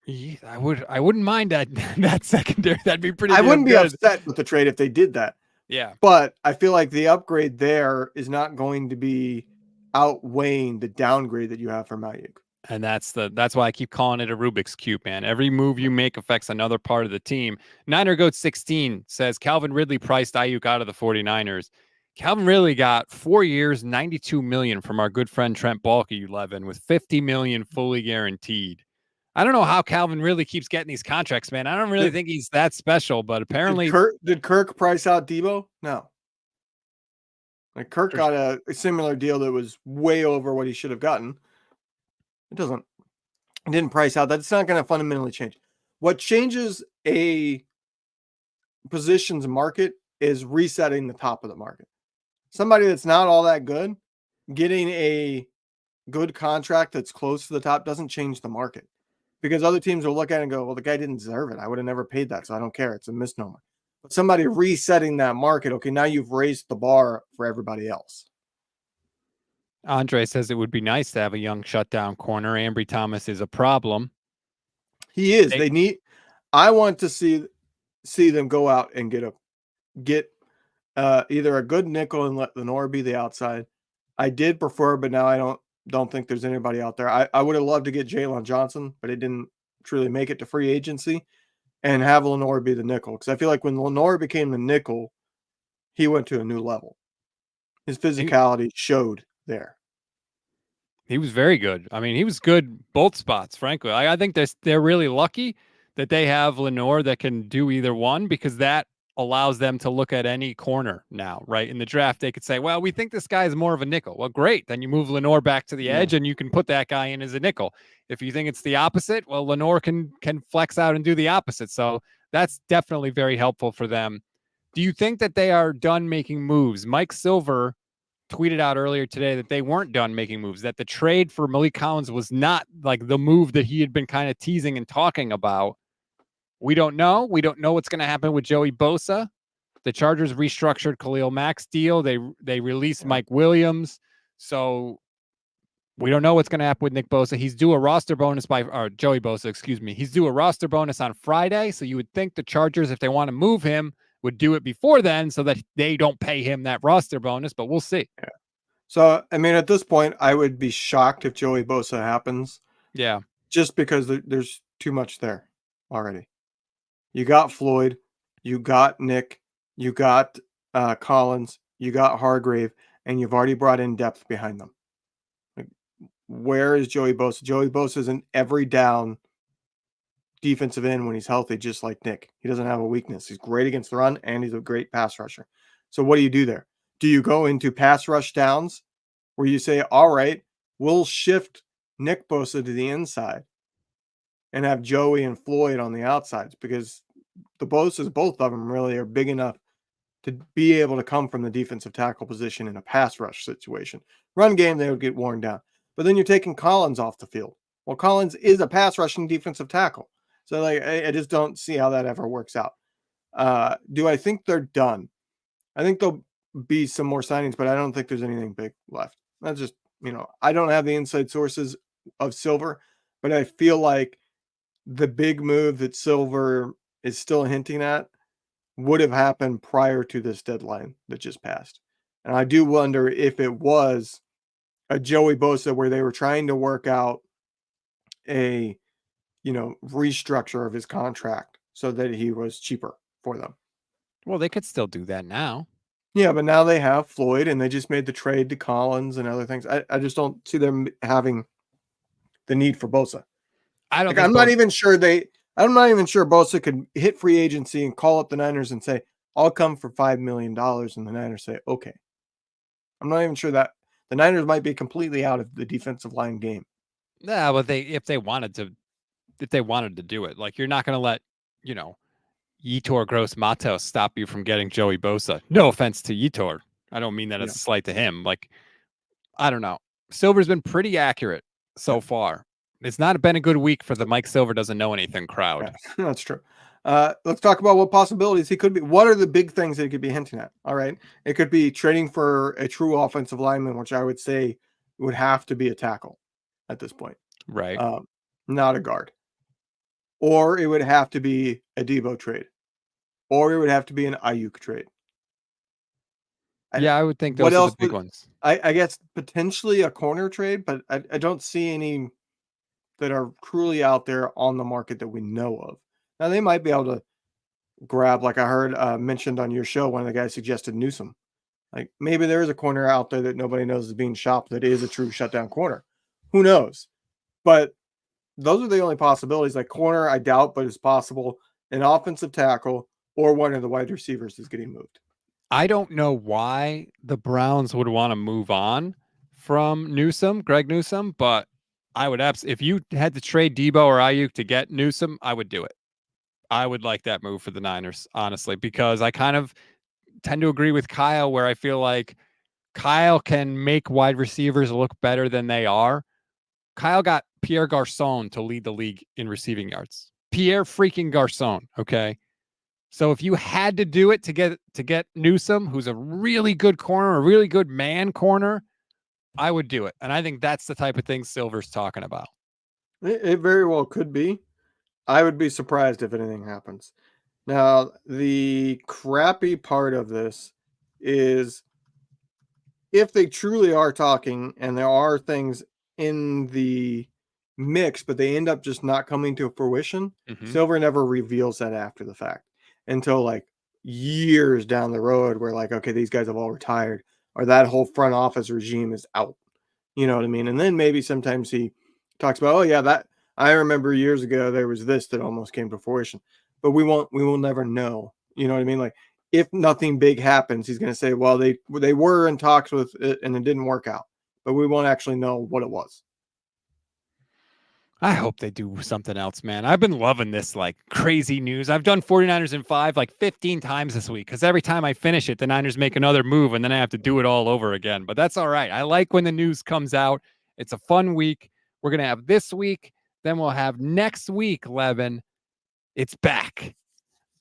Yeah, I wouldn't mind that secondary. That'd be pretty. I wouldn't be good. upset with the trade if they did that. Yeah, but I feel like the upgrade there is not going to be outweighing the downgrade that you have from Aiyuk. and that's why I keep calling it a Rubik's Cube, man. Every move you make affects another part of the team. Niner Goat 16 says Calvin Ridley priced Aiyuk out of the 49ers. Calvin Ridley got 4 years, $92 million from our good friend Trent Baalke 11, with $50 million fully guaranteed. I don't know how Calvin really keeps getting these contracts, man. I don't really think he's that special, but apparently did Kirk price out Debo? No. Like, Kirk got a similar deal that was way over what he should have gotten. It didn't price out. That's not going to fundamentally change. What changes a positions market is resetting the top of the market. Somebody that's not all that good, getting a good contract that's close to the top doesn't change the market, because other teams will look at it and go, well, the guy didn't deserve it. I would have never paid that, so I don't care. It's a misnomer. But somebody resetting that market, okay, now you've raised the bar for everybody else. Andre says it would be nice to have a young shutdown corner. Ambry Thomas is a problem. He is. I want to see them go out and get either a good nickel and let Lenoir be the outside. I did prefer, but now I don't think there's anybody out there. I would have loved to get Jalen Johnson, but it didn't truly make it to free agency, and have Lenoir be the nickel. Because I feel like when Lenoir became the nickel, he went to a new level. His physicality showed there. He was very good. I mean, he was good both spots, frankly. I think they're really lucky that they have Lenoir that can do either one, because that allows them to look at any corner now, right? In the draft, they could say, well, we think this guy is more of a nickel. Well, great. Then you move Lenoir back to the edge and you can put that guy in as a nickel. If you think it's the opposite, well, Lenoir can flex out and do the opposite. So that's definitely very helpful for them. Do you think that they are done making moves? Mike Silver tweeted out earlier today that they weren't done making moves, that the trade for Malik Collins was not like the move that he had been kind of teasing and talking about. We don't know. We don't know what's going to happen with Joey Bosa. The Chargers restructured Khalil Mack's deal. They released Mike Williams. So we don't know what's going to happen with Nick Bosa. He's due a roster bonus Joey Bosa, excuse me. He's due a roster bonus on Friday. So you would think the Chargers, if they want to move him, would do it before then so that they don't pay him that roster bonus, but we'll see. Yeah. So, I mean, at this point, I would be shocked if Joey Bosa happens. Yeah. Just because there's too much there already. You got Floyd, you got Nick, you got Collins, you got Hargrave, and you've already brought in depth behind them. Like, where is Joey Bosa? Joey Bosa is an every down defensive end when he's healthy, just like Nick. He doesn't have a weakness. He's great against the run, and he's a great pass rusher. So what do you do there? Do you go into pass rush downs where you say, all right, we'll shift Nick Bosa to the inside and have Joey and Floyd on the outsides, because the Bosas, both of them really are big enough to be able to come from the defensive tackle position in a pass rush situation. Run game, they would get worn down. But then you're taking Collins off the field. Well, Collins is a pass rushing defensive tackle. So like, I just don't see how that ever works out. Do I think they're done? I think there'll be some more signings, but I don't think there's anything big left. That's just, I don't have the inside sources of Silver, but I feel like the big move that Silver is still hinting at would have happened prior to this deadline that just passed. And I do wonder if it was a Joey Bosa where they were trying to work out a, restructure of his contract so that he was cheaper for them. Well, they could still do that now. Yeah, but now they have Floyd, and they just made the trade to Collins and other things. I just don't see them having the need for Bosa. I'm not even sure Bosa could hit free agency and call up the Niners and say, I'll come for $5 million. And the Niners say, okay. I'm not even sure that the Niners might be completely out of the defensive line game. Yeah, but if they wanted to do it, like, you're not going to let, Yetur Gross-Matos stop you from getting Joey Bosa. No offense to Yetur. I don't mean that as a slight to him. Like, I don't know. Silver's been pretty accurate so far. It's not been a good week for the Mike Silver doesn't know anything crowd. Yeah, that's true. Let's talk about what possibilities he could be. What are the big things that he could be hinting at? All right. It could be trading for a true offensive lineman, which I would say would have to be a tackle at this point. Right. Not a guard. Or it would have to be a Debo trade. Or it would have to be an Aiyuk trade. I would think those are the big ones. I guess potentially a corner trade, but I don't see any that are truly out there on the market that we know of. Now, they might be able to grab, like I heard mentioned on your show, one of the guys suggested Newsome. Like, maybe there is a corner out there that nobody knows is being shopped that is a true shutdown corner. Who knows? But those are the only possibilities. Like, corner, I doubt, but it's possible. An offensive tackle or one of the wide receivers is getting moved. I don't know why the Browns would want to move on from Greg Newsome, but I would if you had to trade Debo or Aiyuk to get Newsome, I would do it. I would like that move for the Niners, honestly, because I kind of tend to agree with Kyle, where I feel like Kyle can make wide receivers look better than they are. Kyle got Pierre Garçon to lead the league in receiving yards. Pierre freaking Garçon, okay? So if you had to do it to get Newsome, who's a really good corner, a really good man corner, I would do it. And I think that's the type of thing Silver's talking about. It very well could be. I would be surprised if anything happens. Now, the crappy part of this is if they truly are talking and there are things in the mix, but they end up just not coming to fruition, Silver never reveals that after the fact until like years down the road where like, okay, these guys have all retired or that whole front office regime is out. You know what I mean? And then maybe sometimes he talks about, oh yeah, that I remember years ago there was this that almost came to fruition, but we will never know. You know what I mean? Like if nothing big happens, he's going to say, well, they were in talks with it and it didn't work out, but we won't actually know what it was. I hope they do something else, man. I've been loving this like crazy news. I've done 49ers in 5 like 15 times this week because every time I finish it, the Niners make another move and then I have to do it all over again. But that's all right. I like when the news comes out. It's a fun week. We're going to have this week. Then we'll have next week, Levin. It's back.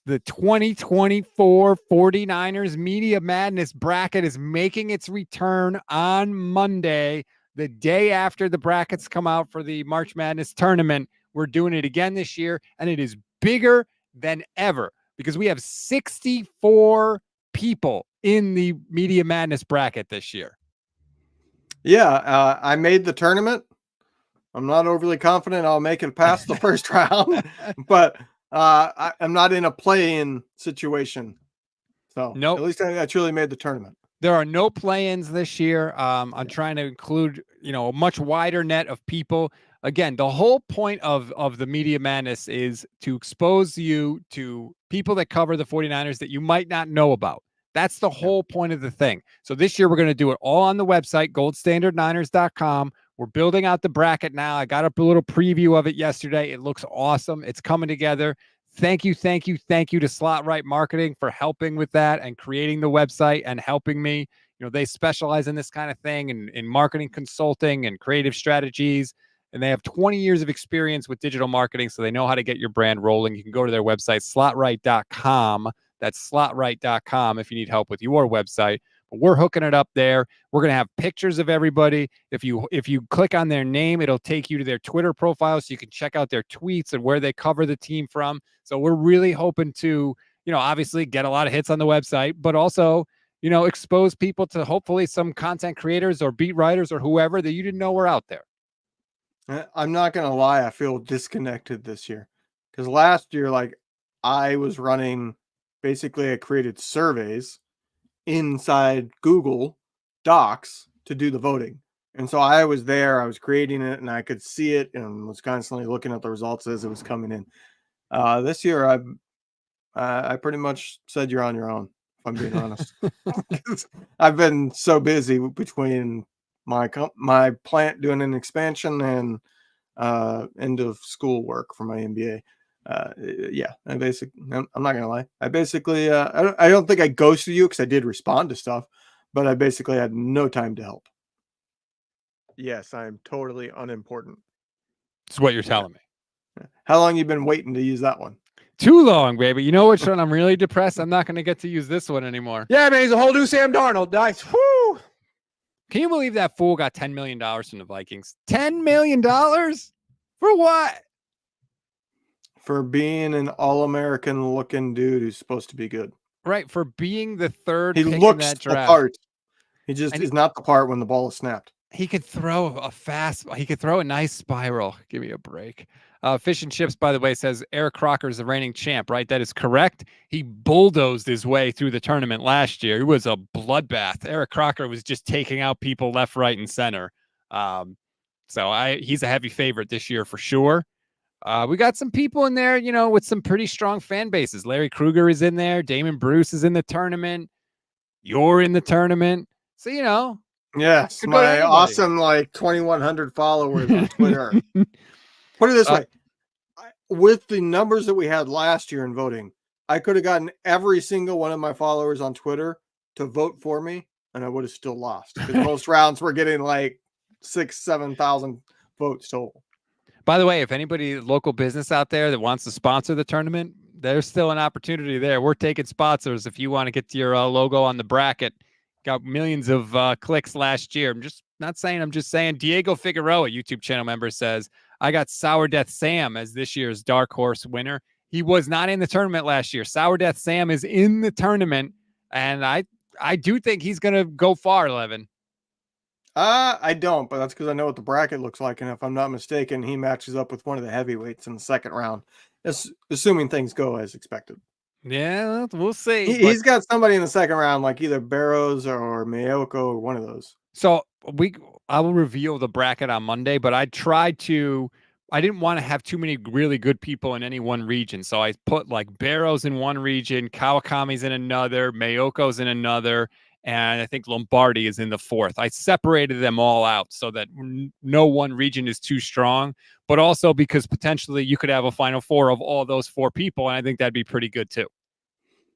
The 2024 49ers Media Madness bracket is making its return on Monday, the day after the brackets come out for the March Madness tournament. We're doing it again this year, and it is bigger than ever because we have 64 in the Media Madness bracket this year. Yeah, I made the tournament. I'm not overly confident I'll make it past the first round, but I'm not in a play-in situation. So nope. At least I truly made the tournament. There are no play-ins this year. I'm trying to include, a much wider net of people. again, the whole point of the Media Madness is to expose you to people that cover the 49ers that you might not know about. That's the whole point of the thing. So this year we're going to do it all on the website, goldstandardniners.com. We're building out the bracket now. I got up a little preview of it yesterday. It looks awesome. It's coming together. Thank you to Slot Right Marketing for helping with that and creating the website and helping me. They specialize in this kind of thing and in marketing consulting and creative strategies. And they have 20 years of experience with digital marketing, so they know how to get your brand rolling. You can go to their website, slotright.com. That's slotright.com if you need help with your website. But we're hooking it up there. We're going to have pictures of everybody. If you click on their name, it'll take you to their Twitter profile so you can check out their tweets and where they cover the team from. So we're really hoping to, obviously get a lot of hits on the website, but also, expose people to hopefully some content creators or beat writers or whoever that you didn't know were out there. I'm not going to lie. I feel disconnected this year because last year, I was running, basically I created surveys inside Google Docs to do the voting. And so I was there, I was creating it and I could see it and was constantly looking at the results as it was coming in. This year, I pretty much said you're on your own, if I'm being honest. I've been so busy between my plant doing an expansion and end of school work for my MBA. I'm not gonna lie. I basically, I don't think I ghosted you because I did respond to stuff, but I basically had no time to help. Yes, I'm totally unimportant. That's what you're telling me. How long you been waiting to use that one? Too long, baby. You know which one I'm really depressed? I'm not going to get to use this one anymore. Yeah, man, he's a whole new Sam Darnold. Nice. Woo! Can you believe that fool got $10 million from the Vikings? $10 million? For what? For being an all-American looking dude who's supposed to be good. Right, for being the third he pick looks in that draft. The part. He just is not the part when the ball is snapped. He could throw he could throw a nice spiral. Give me a break. Fish and Chips, by the way, says Eric Crocker is the reigning champ, right? That is correct. He bulldozed his way through the tournament last year. It was a bloodbath. Eric Crocker was just taking out people left, right, and center. He's a heavy favorite this year for sure. We got some people in there, with some pretty strong fan bases. Larry Krueger is in there. Damon Bruce is in the tournament. You're in the tournament. So, yes, my awesome 2,100 followers on Twitter. Put it this way. With the numbers that we had last year in voting, I could have gotten every single one of my followers on Twitter to vote for me, and I would have still lost. Because most rounds were getting 6,000-7,000 votes total. By the way, if anybody local business out there that wants to sponsor the tournament, there's still an opportunity there. We're taking sponsors if you want to get your logo on the bracket. Got millions of clicks last year. I'm just saying. Diego Figueroa, YouTube channel member, says, I got Sour Death Sam as this year's dark horse winner. He was not in the tournament last year. Sour Death Sam is in the tournament, and I do think he's going to go far, Levin. I don't, but that's because I know what the bracket looks like, and if I'm not mistaken, he matches up with one of the heavyweights in the second round, assuming things go as expected. Yeah, we'll see. He's got somebody in the second round, like either Barrows or Mayoko or one of those. So I will reveal the bracket on Monday, but I didn't want to have too many really good people in any one region. So I put Barrows in one region, Kawakami's in another, Mayoko's in another, and I think Lombardi is in the fourth. I separated them all out so that no one region is too strong, but also because potentially you could have a final four of all those four people, and I think that'd be pretty good too.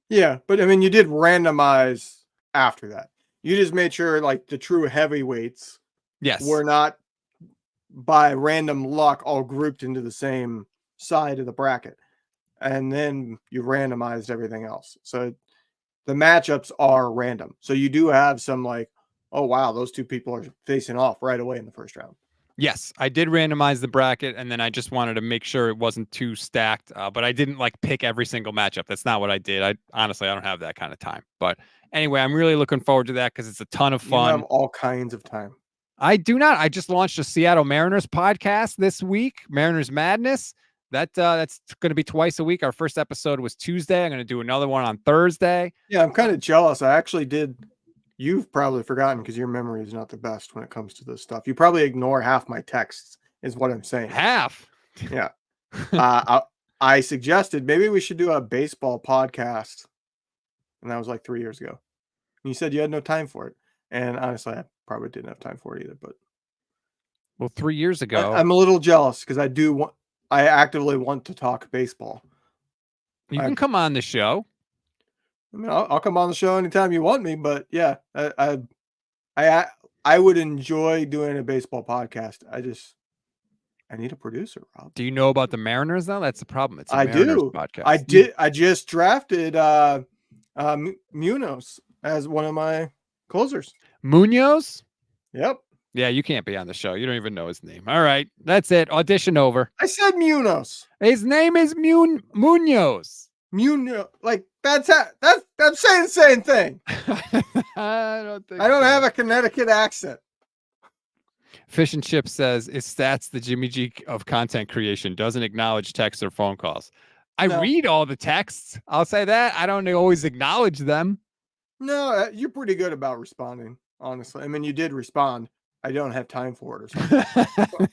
Yeah, but I mean, you did randomize after that. You just made sure the true heavyweights were not by random luck all grouped into the same side of the bracket. And then you randomized everything else. So the matchups are random. So you do have some oh, wow, those two people are facing off right away in the first round. Yes, I did randomize the bracket, and then I just wanted to make sure it wasn't too stacked. But I didn't pick every single matchup. That's not what I did. I don't have that kind of time. But anyway, I'm really looking forward to that because it's a ton of fun. You have all kinds of time. I do not. I just launched a Seattle Mariners podcast this week, Mariners Madness. That's going to be twice a week. Our first episode was Tuesday. I'm going to do another one on Thursday. Yeah, I'm kind of jealous. I actually did. You've probably forgotten because your memory is not the best when it comes to this stuff. You probably ignore half my texts is what I'm saying. Half. Yeah. I suggested maybe we should do a baseball podcast. And that was like 3 years ago. And you said you had no time for it. And honestly, I probably didn't have time for it either. But Well, 3 years ago, I'm a little jealous because I actively want to talk baseball. you can come on the show. I mean, I'll come on the show anytime you want me, but yeah, I would enjoy doing a baseball podcast. I need a producer, Rob. Do you know about the Mariners though? That's the problem. It's a I Mariners do. podcast. I just drafted Munoz as one of my closers. Munoz? Yep. Yeah, you can't be on the show. You don't even know his name. All right, that's it. Audition over. I said Munoz. His name is Munoz. Munoz, like that's saying the same thing. I don't think I don't so. have a Connecticut accent. Fish and Chip says, "Is Stats the Jimmy G of content creation? Doesn't acknowledge texts or phone calls." I read all the texts. I'll say that. I don't always acknowledge them. No, you're pretty good about responding, honestly. I mean, you did respond. I don't have time for it or something.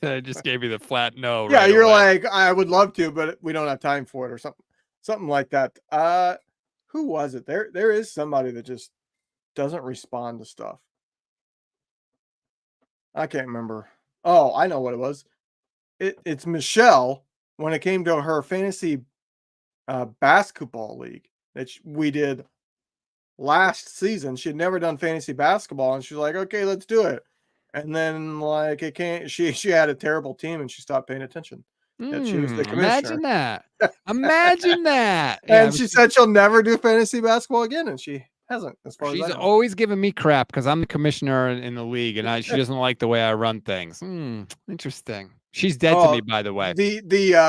I just gave you the flat no. Yeah, right you're away. like, I would love to, but we don't have time for it or something like that. Who was it? There is somebody that just doesn't respond to stuff. I can't remember. Oh, I know what it was. It's Michelle when it came to her fantasy basketball league that we did last season. She had never done fantasy basketball, and she's like, "Okay, let's do it." And then, like, it can't. She had a terrible team, and she stopped paying attention. That she was the commissioner. Imagine that. Imagine that. And she said she'll never do fantasy basketball again, and she hasn't. As far as She's I know. always giving me crap because I'm the commissioner in the league, and she doesn't like the way I run things. Interesting. She's dead to me, by the way. The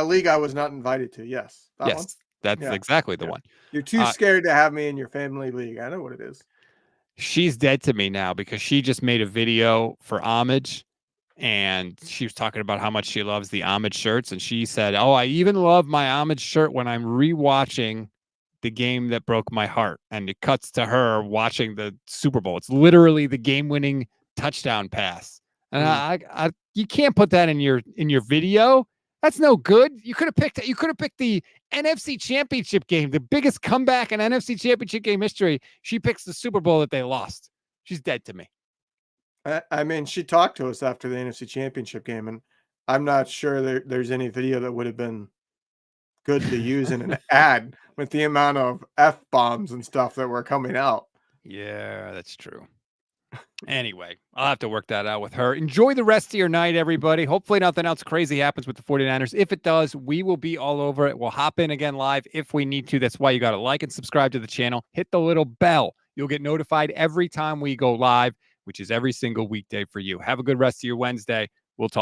league I was not invited to. Yes. Yes, one? that's exactly the one. You're too scared to have me in your family league. I know what it is. She's dead to me now because she just made a video for homage, and she was talking about how much she loves the homage shirts, and she said, "Oh, I even love my homage shirt when I'm rewatching the game that broke my heart." And it cuts to her watching the Super Bowl. It's literally the game-winning touchdown pass. And you can't put that in your video. That's no good. You could have picked the NFC Championship game, the biggest comeback in NFC Championship game history. She picks the Super Bowl that they lost. She's dead to me. I mean, she talked to us after the NFC Championship game, and I'm not sure there's any video that would have been good to use in an ad with the amount of F-bombs and stuff that were coming out. Yeah, that's true. Anyway, I'll have to work that out with her. Enjoy the rest of your night, everybody. Hopefully nothing else crazy happens with the 49ers. If it does, we will be all over it. We'll hop in again live if we need to. That's why you got to like and subscribe to the channel. Hit the little bell. You'll get notified every time we go live, which is every single weekday for you. Have a good rest of your Wednesday. We'll talk.